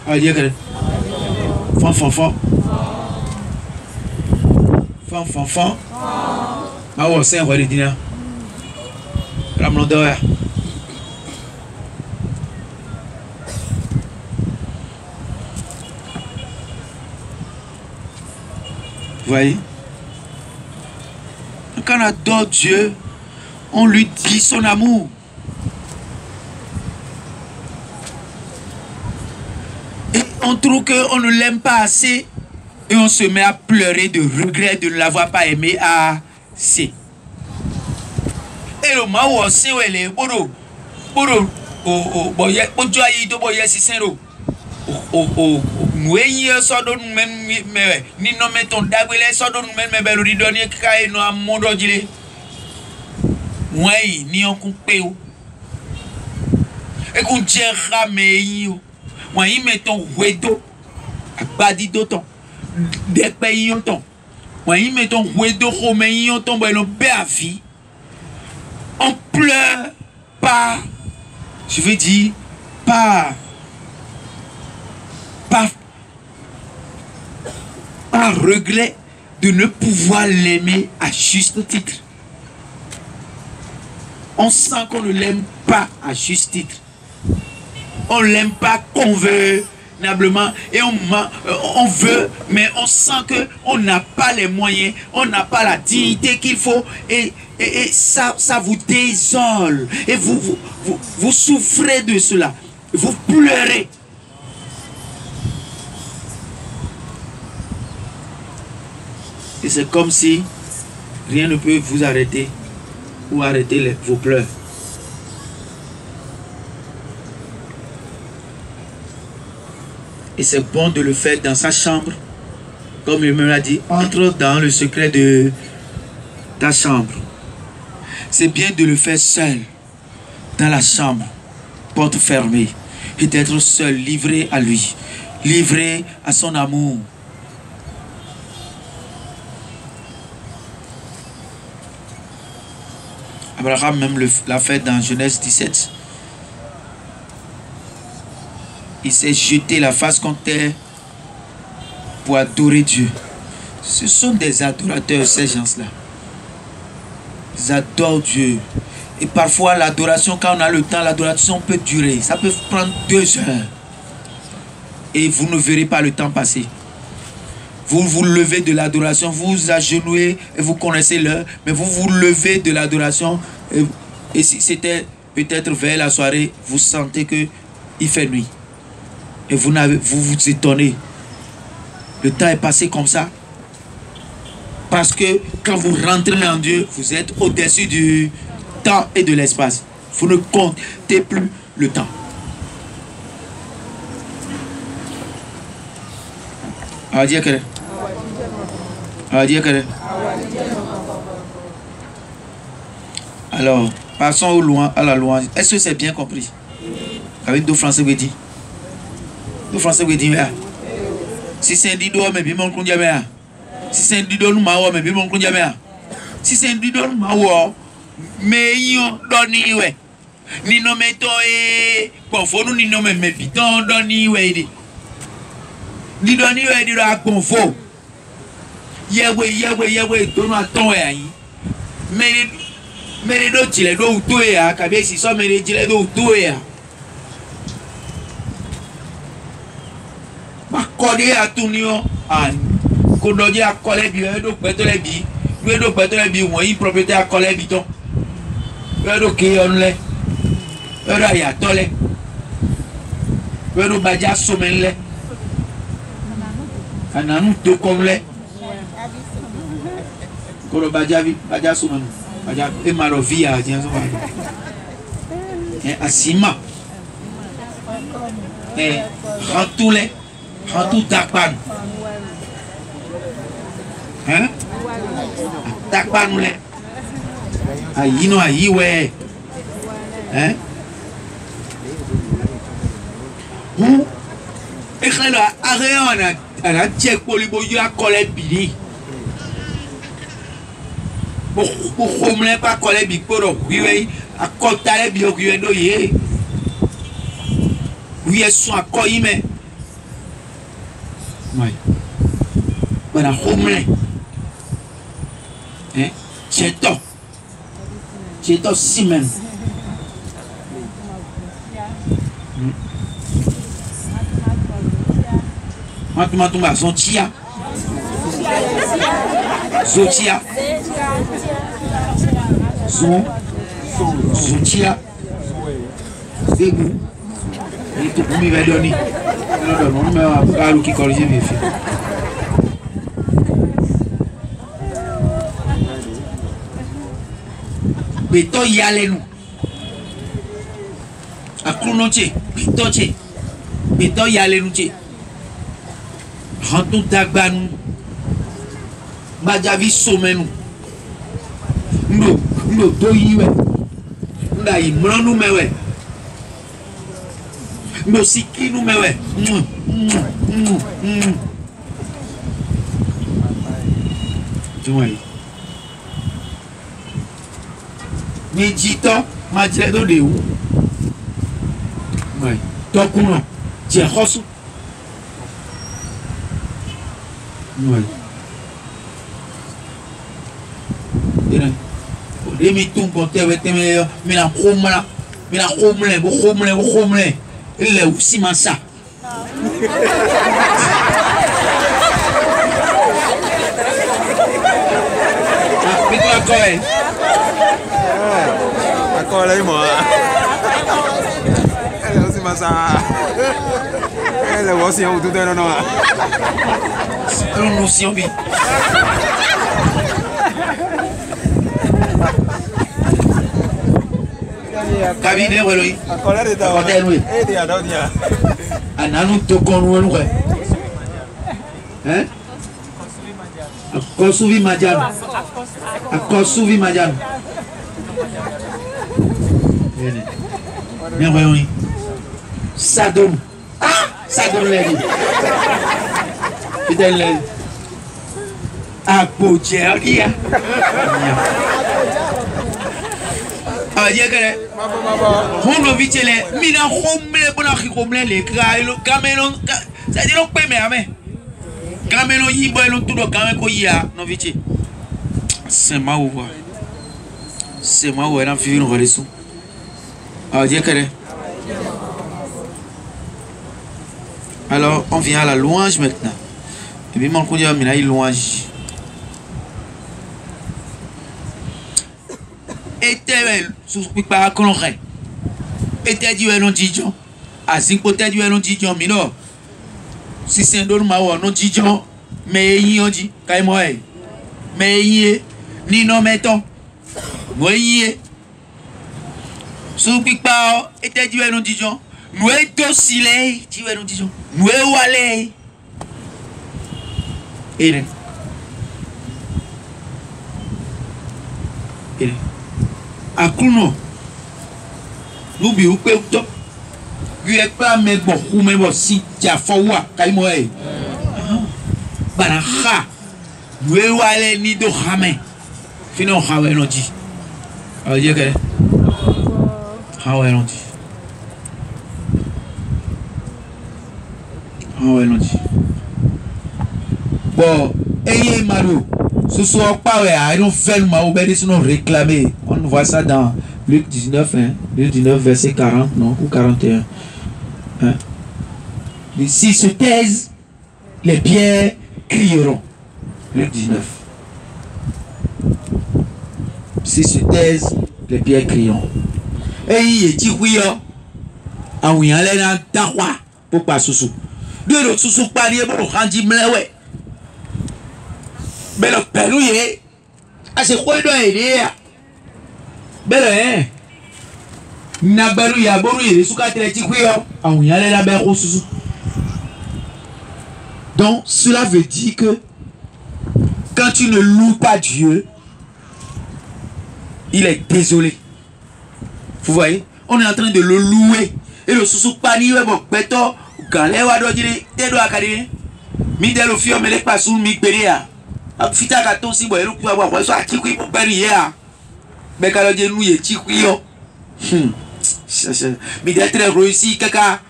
Allez, Fan. Ah ouais, c'est un vrai dîner. Ramlodoya. Vous voyez? Quand on adore Dieu, on lui dit son amour. Et on trouve qu'on ne l'aime pas assez. Et on se met à pleurer de regret de ne l'avoir pas aimé assez. Et le moment où on sait où elle est, Boro o boye ojo ayi do boye sisero o nueyi sodo men me ni no meton dagbele sodo men me belu di doni kai no amodo jile wai ni on kun pe o e kun jera meyi o wai meton wedo agbadi do ton de pe yon ton wai meton wedo ko meyi yon ton bo lo be avi on pleure pas. Je veux dire, par regret de ne pouvoir l'aimer à juste titre. On sent qu'on ne l'aime pas à juste titre. On ne l'aime pas convenablement et on veut, mais on sent qu'on n'a pas les moyens, on n'a pas la dignité qu'il faut et ça vous désole et vous souffrez de cela, vous pleurez. Et c'est comme si rien ne peut vous arrêter ou arrêter vos pleurs. Et c'est bon de le faire dans sa chambre. Comme il me l'a dit, entre dans le secret de ta chambre. C'est bien de le faire seul, dans la chambre, porte fermée, et d'être seul, livré à lui, livré à son amour. Abraham même l'a fait dans Genèse 17. Il s'est jeté la face contre terre pour adorer Dieu. Ce sont des adorateurs, ces gens-là. Ils adorent Dieu. Et parfois, l'adoration, quand on a le temps, l'adoration peut durer. Ça peut prendre 2 heures. Et vous ne verrez pas le temps passer. Vous vous levez de l'adoration, vous vous agenouillez et vous connaissez l'heure. Mais vous vous levez de l'adoration. Et si c'était peut-être vers la soirée, vous sentez qu'il fait nuit. Et vous vous étonnez. Le temps est passé comme ça. Parce que quand vous rentrez en Dieu, vous êtes au-dessus du temps et de l'espace. Vous ne comptez plus le temps. Alors, passons au loin, à la louange. Est-ce que c'est bien compris? Avec deux Français vous dit. Deux Français vous dit, si c'est un dido, mais bien mon condamné. Si c'est un dido, nous m'avons, mais bien mon condamné. Si c'est un dido, nous m'avons, mais yon doni ouais. Ni no meto e confo nous ni no me piton doni ouais. Ni doni ouais di la confo. Yewe dono aton ouais ayi. Mais do tile do uto ya kabe si so me tile do uto ya. Ma kode a tunio an ko doji a kole bi do peto le bi. We do peto le bi won yi propriété a kole bi ton. We do ke on le. We do ya tole. We do baja somen le. Ananu to kom le. Ko do baja somen. Baja e marovia tiens so ba. Asima. Hantule. Hantu takpan. Hein? Takpan le. Ayi no ayi we. Hein? Ou e khela areana ana check polibo yo akole bidi. Bo khomle pa kole bi poro wiwe akotale bi okuwe do ye. Wiye so akoyime. Oui. Voilà, homeless. Hein? C'est si même. Matumba, Zontia. Zotia. Zotia. Dégou. Et tout pour m'y va donner. Non, mais à qui corrige mes filles. Mais toi y allez nous. Aklunoche, Pitoche, Pito Yalenuche, Rantou Dagbanu, Madjavi Somenu, Ndo Doyiwe, Nda Imranu Mewe, Ndo Sikinu Mewe, Méditant, Madjado de où? Oui. Tokuno, Tcherosu. Oui. Demi tout côté avec tes meilleurs, mais la romla, mais la romle, il est aussi massa. Mais toi, quoi? Encore là, moi. Elle est aussi massa. Elle est aussi un tout d'un an. Nous aussi, on vit. Kabine weloi. Encore là, il est à Akote et à Dodia. Ananu tokonu weloi. Hein? Akosuvi Majan. Akosuvi Majan. Bien voyons. Sadom. Ah! Sadom lady. Fidèle lady. Apocheria. Ah, dire que on le vit les mina homle bona homle les krailo camelon ça dit donc mais amé camelon yibo elon tout do camel ko ya no vit c'est ma ou c'est ma ou en vivre une relation ah dire que alors on vient à la louange maintenant et puis mon connait mina louange était sous par coloré était du non dijon asing peut-être du non dijon mino si c'est ndor ma non dijon mais yi on dit kay moy mais yi ni non mettons moy yi sous par était du non dijon nous est docile du non dijon nous est walé et Akuno, nous biou pe top. Lui est pas mais bon, ou mais bon si tu as fawa, kaimoe. Banaha, nous est allé ni do hame. Fino hawe no di. Ah dire que hawe no di. Hawe no di. Bon, ayez malou. Ce soir, pas ouais, ils ont fait le mal, ils ont réclamé. On voit ça dans Luc 19, hein, Luc 19, verset 40, non, ou 41. Hein? Si se taisent, les pierres crieront. Luc 19. Si se taisent, les pierres crieront. Et il est dit oui, ah oui, on est dans ta roi, pour pas sous-sous. Deux autres sous-sous parier pour rendre ouais. Mais le père lui est assez quoi doit aider belle hein na balu ya boru il sous quatre tikouyo ah on y allait la belle sous donc cela veut dire que quand tu ne loues pas Dieu il est désolé vous voyez on est en train de le louer et le sous pani bon beto galé wa do dire te do akari mi de lo fio me le pas sous mi beria fita ka to si bo eru ku abo so atikui po beri ya be ka lo je nu ye tikui yo mi de très réussi kaka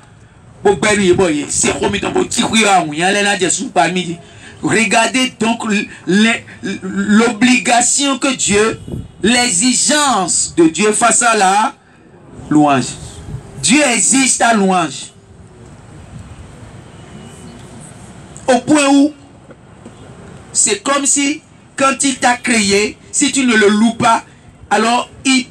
po beri bo ye c'est comme ton tikui yo awun yan le na je sou pa mi regardez donc l'obligation que Dieu l'exigence de Dieu face à la louange. Dieu exige ta louange au point où c'est comme si, quand il t'a créé, si tu ne le loues pas, alors il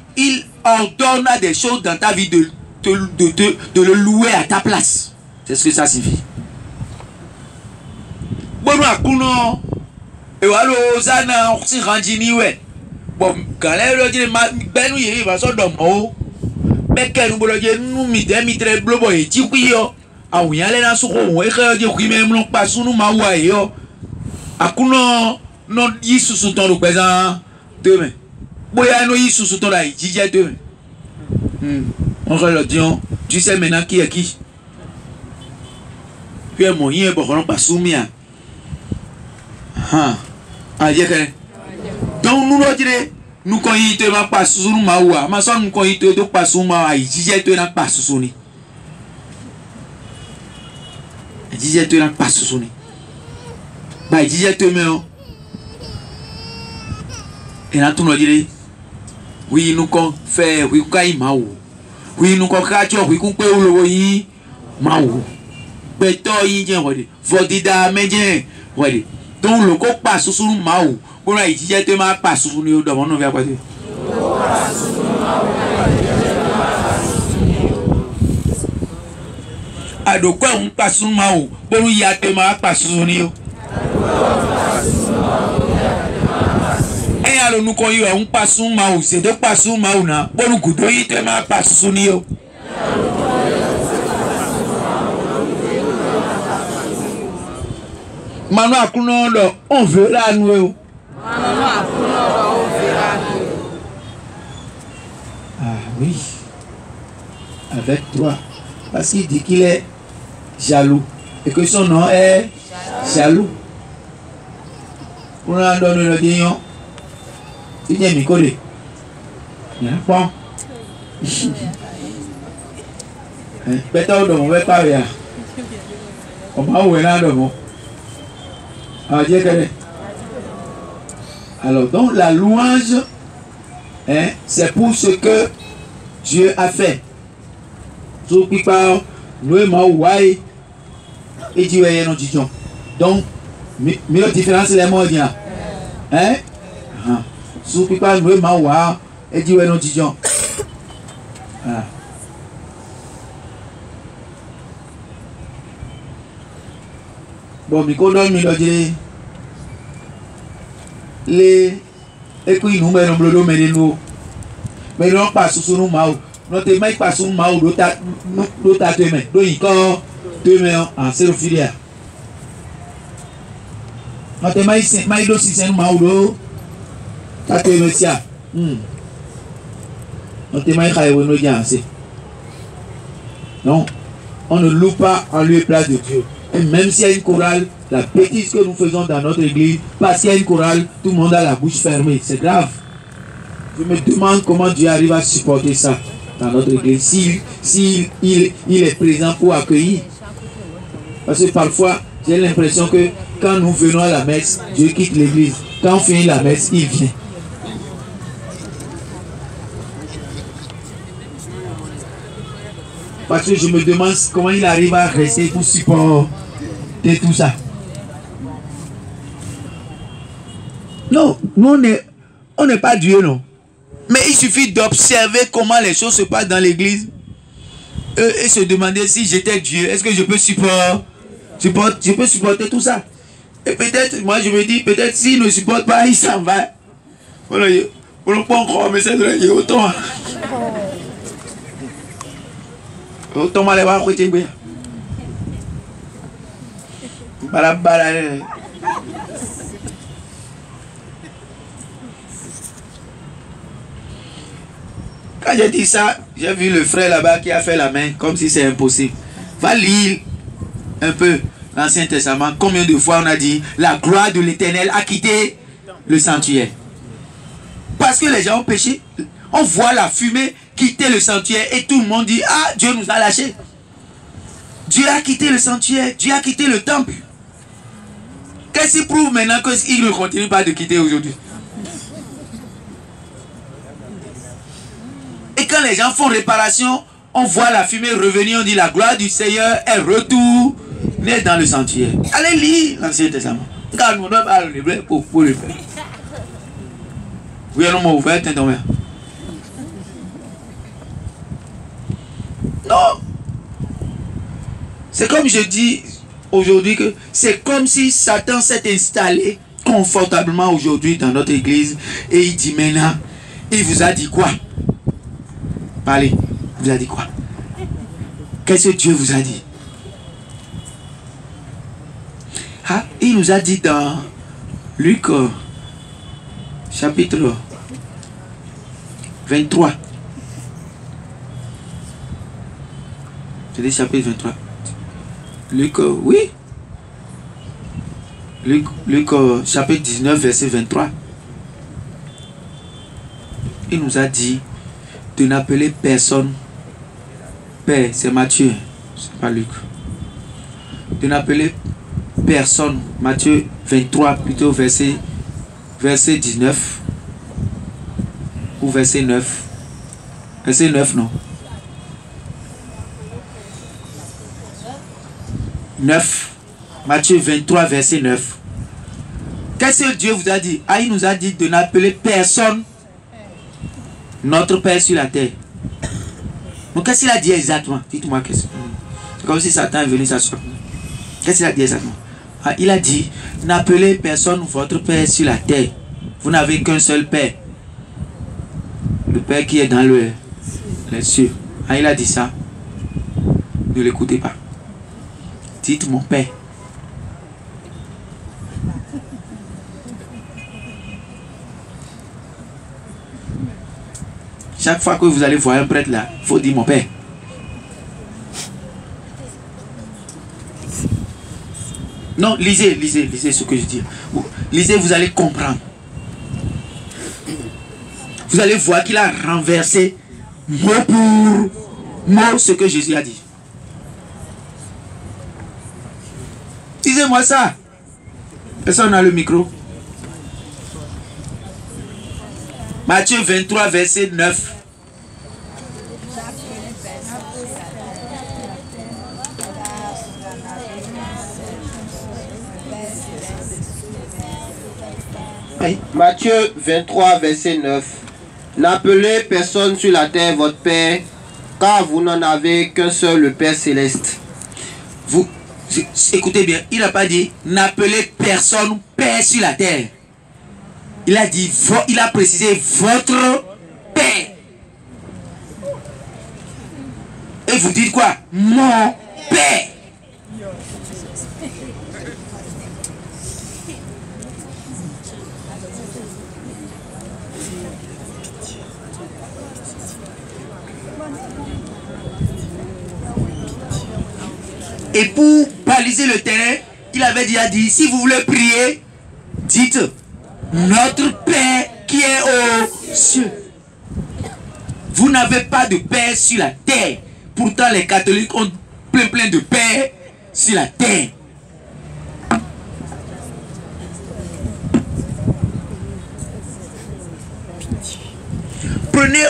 ordonne à des choses dans ta vie de le louer à ta place. C'est ce que ça signifie. Bon, nous et voilà, Zana, on s'est rendu niwe. Bon, quand elle dit, ben oui, il va s'en donner. Mais qu'elle nous bolodie nous mitre blobo et tikuyo. Ah oui, allez dans ce rond. Et que je dis même non pas sous nous mawa yo. Akuno non yisu sous ton présent demain. Boya no yisu sous ton là, jija demain. On regarde, tu sais maintenant qui est qui. Puis mon yé bon pas soumia. Ah yekere. Donc nous le dire nous quand il te va pas sous nous mawa, ma son nous quand il te pas sous ma jija te na pas sous ni. Jija te na pas sous ni. Bah jija te me et là tout nous dire oui nous quand fait oui kai maou. Oui nous quand kacho oui qu'on peut le yi maou. Beto yi jen wodi. Vodida mejen wodi. Donc le coq passe sous nous maou. Pour la jija te ma pas sous nous dans mon vers quoi. A do quoi on passe sous maou. Pour nous y a te ma pas sous nous. Et alors nous quand y on passe sous maou, c'est de pas sous maou na. Pour nous couteau y te ma pas sous nous. Mano akuno do on verra nous. Ah oui. Avec toi. Parce qu'il dit qu'il est jaloux. Et que son nom est jaloux. On a donné le dion. Il y a mis collé. Il y a pas. Peut-être on va pas rien. On va où est là devant. Alors, donc la louange, hein, c'est pour ce que Dieu a fait. Donc, la différence est les mots. Hein? Bon, mais quand on dit les écoutes nous mais nous mais nous mais non pas sous nous maou notre main pas sous maou l'autre demain donc il corps demain en sérophilia notre main dosi c'est nous maou l'autre demain sia notre main caille nous dit assez non on ne loue pas en lieu et place de Dieu. Et même s'il y a une chorale, la bêtise que nous faisons dans notre église, parce qu'il y a une chorale, tout le monde a la bouche fermée. C'est grave. Je me demande comment Dieu arrive à supporter ça dans notre église. S'il est présent pour accueillir. Parce que parfois, j'ai l'impression que quand nous venons à la messe, Dieu quitte l'église. Quand on finit la messe, il vient. Parce que je me demande comment il arrive à rester pour supporter tout ça. Non, nous on n'est pas Dieu, non. Mais il suffit d'observer comment les choses se passent dans l'église et se demander si j'étais Dieu, est-ce que je peux supporter tout ça? Et peut-être, moi je me dis, peut-être s'il ne supporte pas, il s'en va. Voilà, on ne peut pas encore, mais c'est vrai, il y a autant. Autant mal à côté de quand j'ai dit ça, j'ai vu le frère là-bas qui a fait la main comme si c'est impossible. Va lire un peu l'Ancien Testament. Combien de fois on a dit la gloire de l'Éternel a quitté le sanctuaire? Parce que les gens ont péché. On voit la fumée quitter le sanctuaire et tout le monde dit ah, Dieu nous a lâchés. Dieu a quitté le sanctuaire, Dieu a quitté le temple. Qu'est-ce qui prouve maintenant qu'il ne continue pas de quitter aujourd'hui? Et quand les gens font réparation, on voit la fumée revenir, on dit la gloire du Seigneur est retournée dans le sanctuaire. Allez lire l'Ancien Testament. Car nous devons aller pour le faire. Oui, non, ouvert, non. C'est comme je dis aujourd'hui que c'est comme si Satan s'est installé confortablement aujourd'hui dans notre église et il dit maintenant, il vous a dit quoi? Parlez. vous a dit quoi? Qu'est-ce que Dieu vous a dit? Ah, il nous a dit dans Luc chapitre 23. C'est le chapitre 23. Luc, oui. Luc chapitre 19, verset 23. Il nous a dit de n'appeler personne Père. C'est Matthieu, c'est pas Luc. De n'appeler personne, Matthieu 23, plutôt verset 19 ou verset 9. Verset 9, non. 9. Matthieu 23, verset 9. Qu'est-ce que Dieu vous a dit? Ah, il nous a dit de n'appeler personne notre Père sur la terre. Donc qu'est-ce qu'il a dit exactement? Dites-moi qu'est-ce que c'est. Comme si Satan est venu s'asseoir. Qu'est-ce qu'il a dit exactement? Ah, il a dit, n'appelez personne votre Père sur la terre. Vous n'avez qu'un seul Père. Le Père qui est dans les cieux. Ah, il a dit ça. Ne l'écoutez pas. Dites mon Père. Chaque fois que vous allez voir un prêtre là, il faut dire mon Père. Non, lisez ce que je dis. Lisez, vous allez comprendre. Vous allez voir qu'il a renversé mot pour mot ce que Jésus a dit. Lisez-moi ça. Personne n'a le micro. Matthieu 23, verset 9. Matthieu 23, verset 9. N'appelez personne sur la terre votre Père, car vous n'en avez qu'un seul, le Père céleste. Vous écoutez bien, il n'a pas dit n'appelez personne Père sur la terre. Il a dit, il a précisé votre Père. Et vous dites quoi? Mon Père. Et pour baliser le terrain, il avait déjà dit, si vous voulez prier, dites, notre Père qui est aux cieux. Vous n'avez pas de Père sur la terre. Pourtant, les catholiques ont plein de Pères sur la terre. Prenez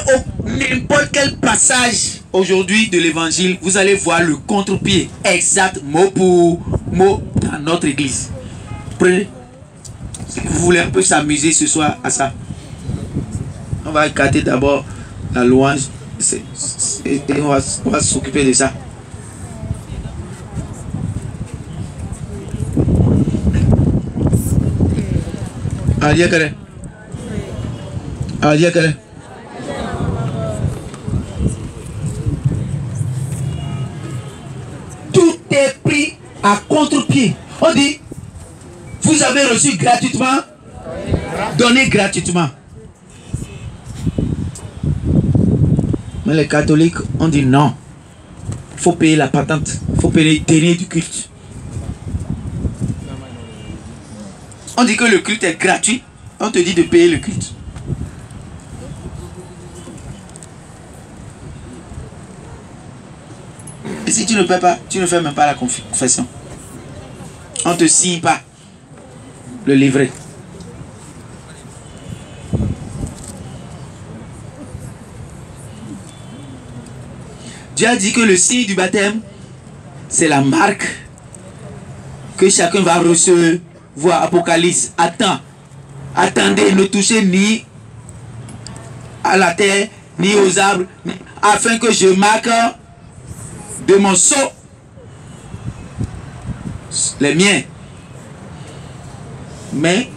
n'importe quel passage aujourd'hui de l'évangile, vous allez voir le contre-pied exact, mot pour mot, dans notre église. Prenez. Si vous voulez un peu s'amuser ce soir à ça, on va écarter d'abord la louange et on va s'occuper de ça. Tout est pris à contre-pied. On dit, vous avez reçu gratuitement, donnez gratuitement. Mais les catholiques ont dit non. Il faut payer la patente. Il faut payer les deniers du culte. On dit que le culte est gratuit. On te dit de payer le culte. Et si tu ne paies pas, tu ne fais même pas la confession. On ne te signe pas le livret. Dieu a dit que le signe du baptême, c'est la marque que chacun va recevoir. Apocalypse. Attendez, ne touchez ni à la terre, ni aux arbres, afin que je marque de mon sceau les miens. Mais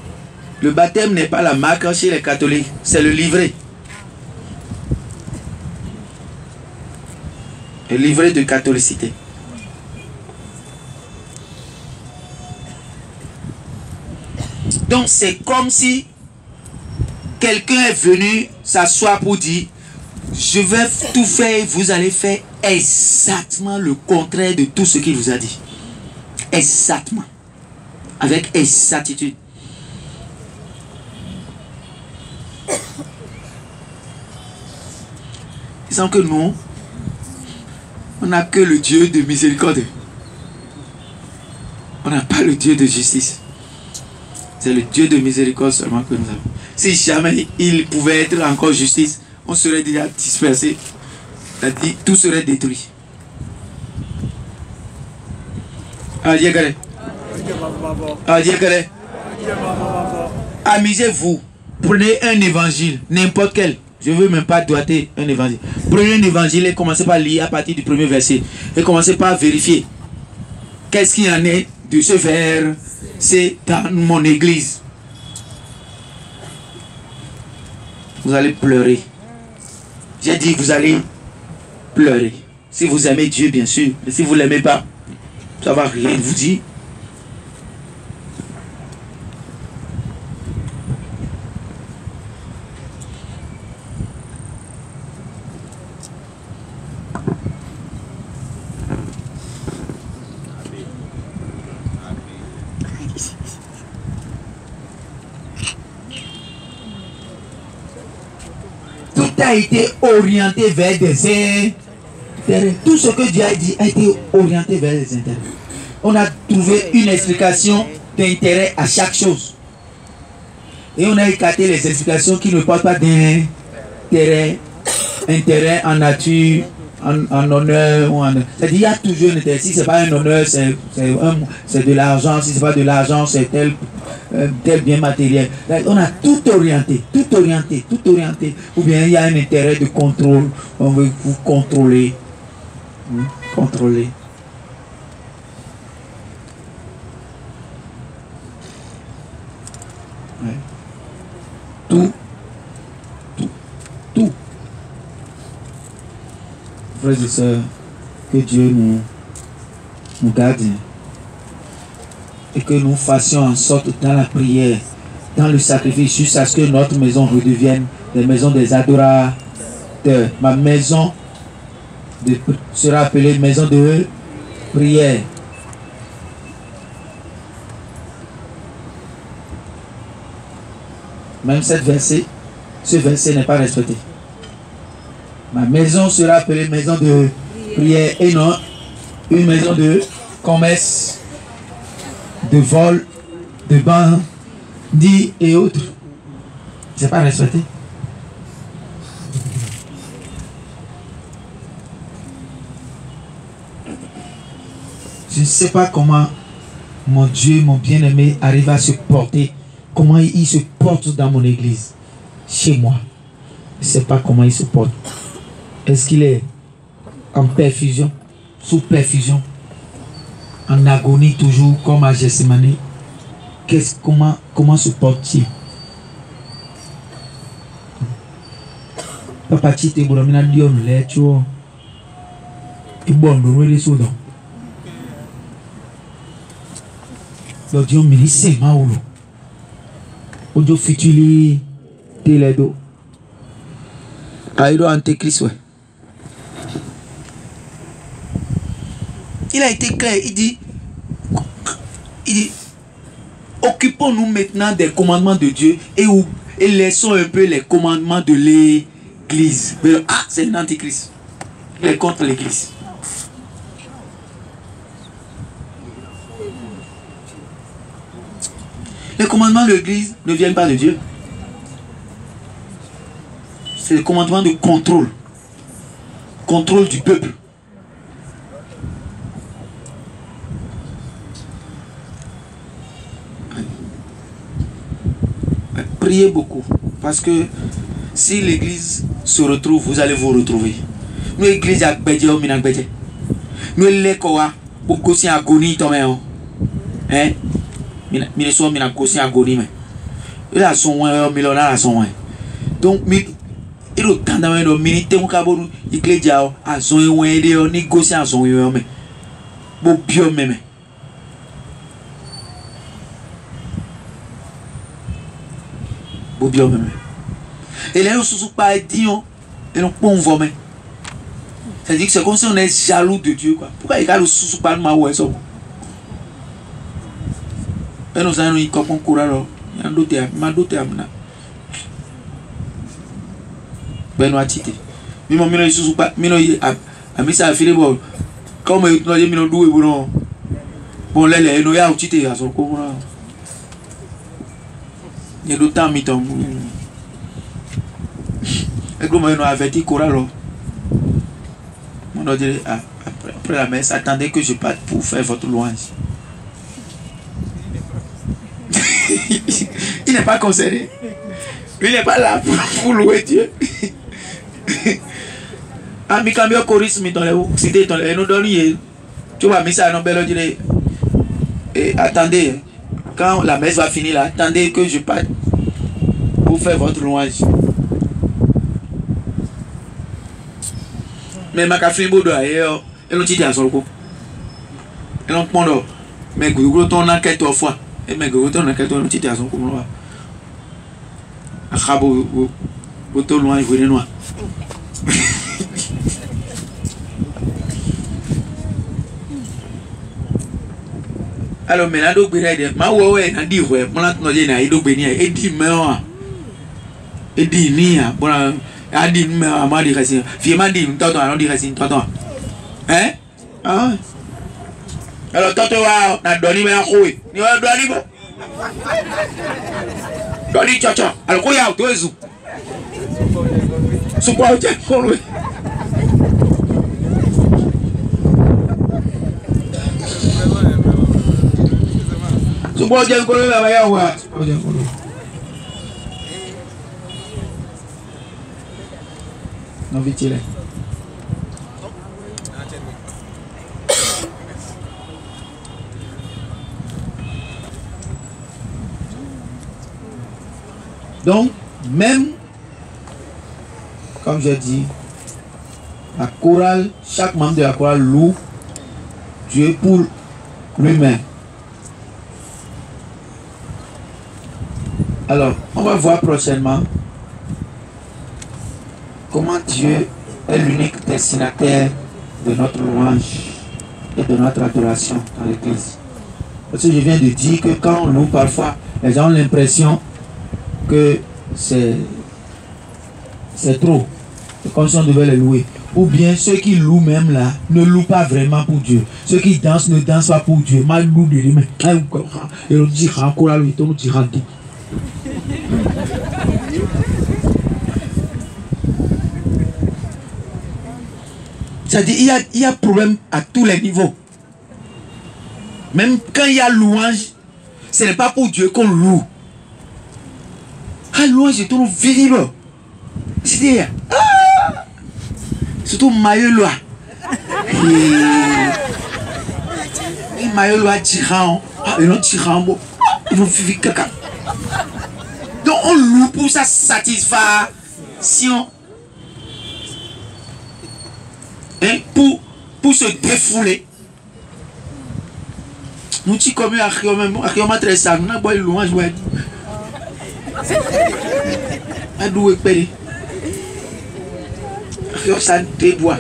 le baptême n'est pas la marque chez les catholiques, c'est le livret. Le livret de catholicité. Donc c'est comme si quelqu'un est venu s'asseoir pour dire, je vais tout faire, vous allez faire exactement le contraire de tout ce qu'il vous a dit. Exactement. Avec exactitude. Il semble que nous, on n'a que le Dieu de miséricorde. On n'a pas le Dieu de justice. C'est le Dieu de miséricorde seulement que nous avons. Si jamais il pouvait être encore justice, on serait déjà dispersé. C'est-à-dire, tout serait détruit. Amusez-vous. Prenez un évangile, n'importe quel. Je ne veux même pas doiter un évangile. Prenez un évangile et commencez par lire à partir du premier verset. Et commencez par vérifier. Qu'est-ce qu'il y en est de ce vers? C'est dans mon église. Vous allez pleurer. J'ai dit que vous allez pleurer. Si vous aimez Dieu, bien sûr. Mais si vous ne l'aimez pas, ça ne va rien vous dire. Tout a été orienté vers des intérêts. Tout ce que Dieu a dit a été orienté vers des intérêts. On a trouvé une explication d'intérêt à chaque chose. Et on a écarté les explications qui ne portent pas d'intérêt. Intérêt en nature, en honneur. C'est-à-dire qu'il y a toujours un intérêt. Si ce n'est pas un honneur, c'est de l'argent. Si ce n'est pas de l'argent, c'est tel bien matériel. On a tout orienté. Ou bien il y a un intérêt de contrôle. On veut vous contrôler. Contrôler. Ouais. Tout. Frères et sœurs, que Dieu nous garde et que nous fassions en sorte dans la prière, dans le sacrifice, jusqu'à ce que notre maison redevienne des maisons des adorateurs. Ma maison sera appelée maison de prière. Même ce verset n'est pas respecté. Ma maison sera appelée maison de prière et non une maison de commerce, de vol, de bandits et autres. C'est pas respecté. Je ne sais pas comment mon Dieu, mon bien-aimé, arrive à se porter. Comment il se porte dans mon église, chez moi. Je ne sais pas comment il se porte. Est-ce qu'il est en perfusion, sous perfusion, en agonie toujours comme à Gethsémani? Comment se porte-t-il? Papa Tite Bouromina Dion Lecho et bon le Soudan. Le Dieu ministre Maoulo. Ojo fituli Teledo. Aïdo Antéchrist, ouais. Il a été clair, il dit, occupons-nous maintenant des commandements de Dieu et laissons un peu les commandements de l'église. Ah, c'est un antichrist. Il est contre l'église. Les commandements de l'église ne viennent pas de Dieu. C'est le commandement de contrôle. Contrôle du peuple. Priez beaucoup. Parce que si l'église se retrouve, vous allez vous retrouver. Nous, l'église, nous, l'écoa, beaucoup si agonie, hein? Mine so mina kosi agoni me ila son wan mi lo na son wan donc il est temps d'avoir une minute où Kaboru Iglesia a son et négocier à son mais bon bio même. Bon bio même. Et là, on se souvient pas dit et on peut envoyer. C'est-à-dire que c'est comme si on est jaloux de Dieu quoi. Pourquoi il a le sous pas de ma ouais ça. Et nous allons y comprendre courage. Il y a d'autres ma d'autres amna. Benoît Tite. Mimo mino isusu pa mino amisa afile bo. Comme il nous mino doué bon. Bon lele no ya Tite ya so ko na. Il y a d'autres temps miton. Et comme il nous averti courage. On a dit après la messe, attendez que je parte pour faire votre louange. Il n'est pas concerné. Il n'est pas là pour louer Dieu. Ah, mais quand bien chorisme, c'était ton nous donne tu vois, mais ça non belle dire attendez quand la messe va finir là, attendez que je parte pour faire votre louange. Mais ma café bodo ailleurs, elle dit à son coup. Elle en prend mais gros ton enquête au fois. Et mais gros ton enquête on dit à son coup là. Akabo boto loin venez noir. Alors mais là donc bien ma ouais na di ouais mon no je na ido beni e di me wa e di ni a bon a di me ma di kasi fi ma di toto na di kasi toto hein ah alors toto wa na doni me ko ni wa doni bo doni chocho alors ko ya to ezu so kwa je ko lo donc, même, comme j'ai dit, la chorale, chaque membre de la chorale loue Dieu pour lui-même. Alors, on va voir prochainement comment Dieu est l'unique destinataire de notre louange et de notre adoration dans l'église. Parce que je viens de dire que quand on loue, parfois, les gens ont l'impression que c'est trop. C'est comme si on devait les louer. Ou bien ceux qui louent même là ne louent pas vraiment pour Dieu. Ceux qui dansent ne dansent pas pour Dieu. Mal louent de lui-même. Et on dit encore à lui, on dit tout. C'est-à-dire il y a problème à tous les niveaux. Même quand il y a louange, ce n'est pas pour Dieu qu'on loue. La louange est trop visible. C'est-à-dire, surtout Maïeloa. Et Maïeloa Tiran, ils ont Tiran, ils vont vivre caca. Donc on loue pour sa satisfaction. Hein, pour se défouler. Nous sommes comme un Akioma très sage, nous avons une louange. Adoué Peli. Akioma débois.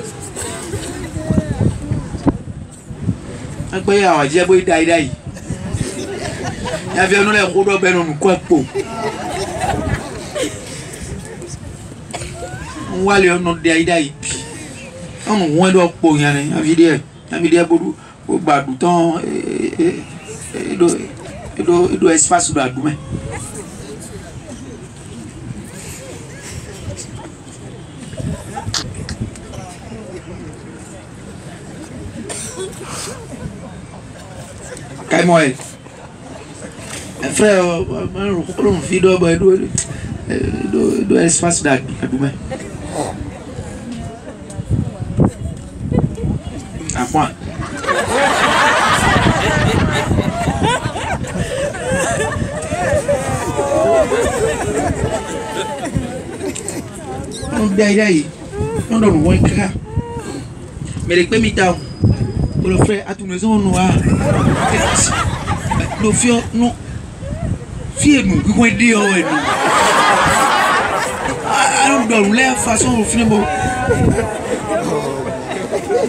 Akioma a dit que Daïdaï. Il y avait les rodos ben on quoi pour. On va aller au Daïdaï. On doit pour y aller. La vidéo beaucoup de temps et do espace do adumé. Kaimoel. Frère, on vidéo do espace d'adumé. À point. On d'ailleurs, on donne moins cas. Mais les pémitants, pour le frère, à tout maison noire. Nos filles, non. Filles, nous, qui vont dire, alors, dans la façon, finalement.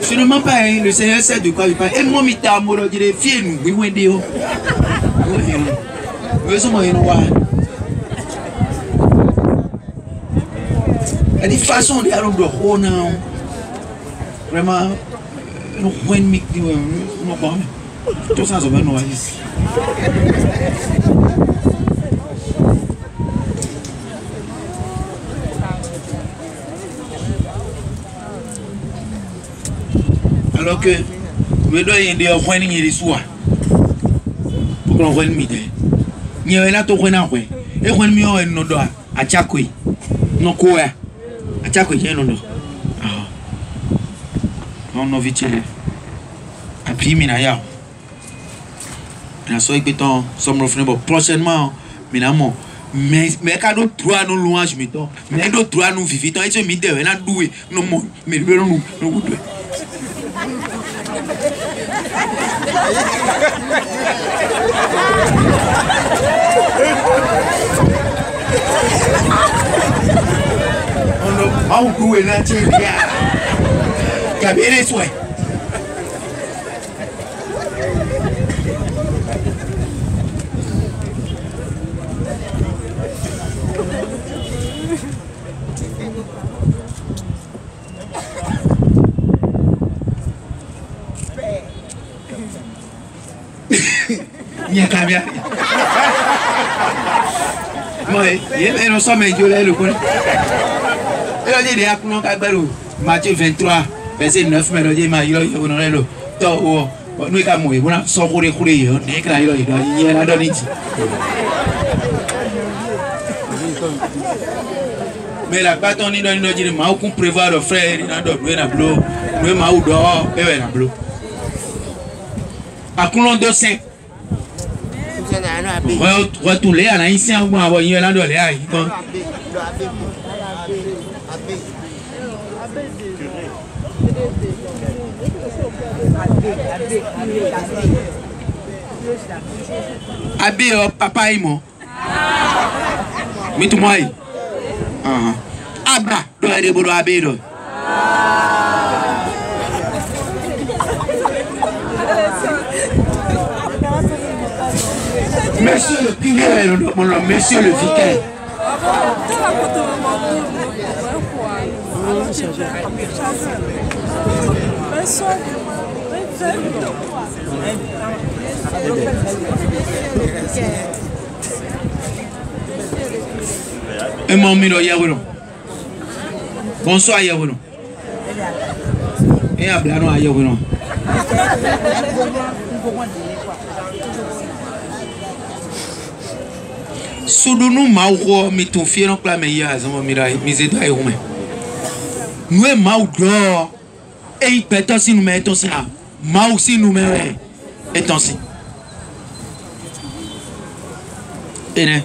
Je ne mens pas, le Seigneur sait de quoi il parle. Et moi, je suis dit, filles, nous, qui vont dire. Nous sommes en noir. Il y a des façons de aller dans le haut. Vraiment, nous pouvons nous bon. Tout ça, c'est bien ici. Alors que, nous devons y aller au point de soi. Pour qu'on voit le midi. Nous avons là tout le monde. Et quand nous avons un doigt à Tchakoui, nous courons. À Tchakoui, il y a un doigt. On a vu que a pris minaya. La soirée que ton sommes refrain prochainement, minamo. Mais quand nous trois nous louanges mettons, mais nous trois nous vivons et ce midi on a doué nous mais nous on a doué là tiens. Cabine souhait. N'y a qu'à bien. Moi, il nous sommes idiot le coup. Il a dit des actions Matthieu 23. Verset 9, mais il m'a dit, nous mais la bâton ni nous dit, ma qu'on prévoir le frère, nous na blo, nous ma ou dehors, et na blo. À Coulon de Saint. Retourner à la ici, on va envoyer là dans les airs. Abbé, papa et moi. Mais tout moi. Abba, doit aller pour Abbé. Monsieur le curé, monsieur le vicaire. Et mon mino Yaouno. Bonsoir Yaouno. Et à Blano Yaouno. Soudounou Maouko, mais ton fier en plein meilleur, Zamo Miraï, Miséda et Romain. Nous sommes Maouko, et il peut aussi nous mettre aussi là. Maou aussi nous met et ainsi. Et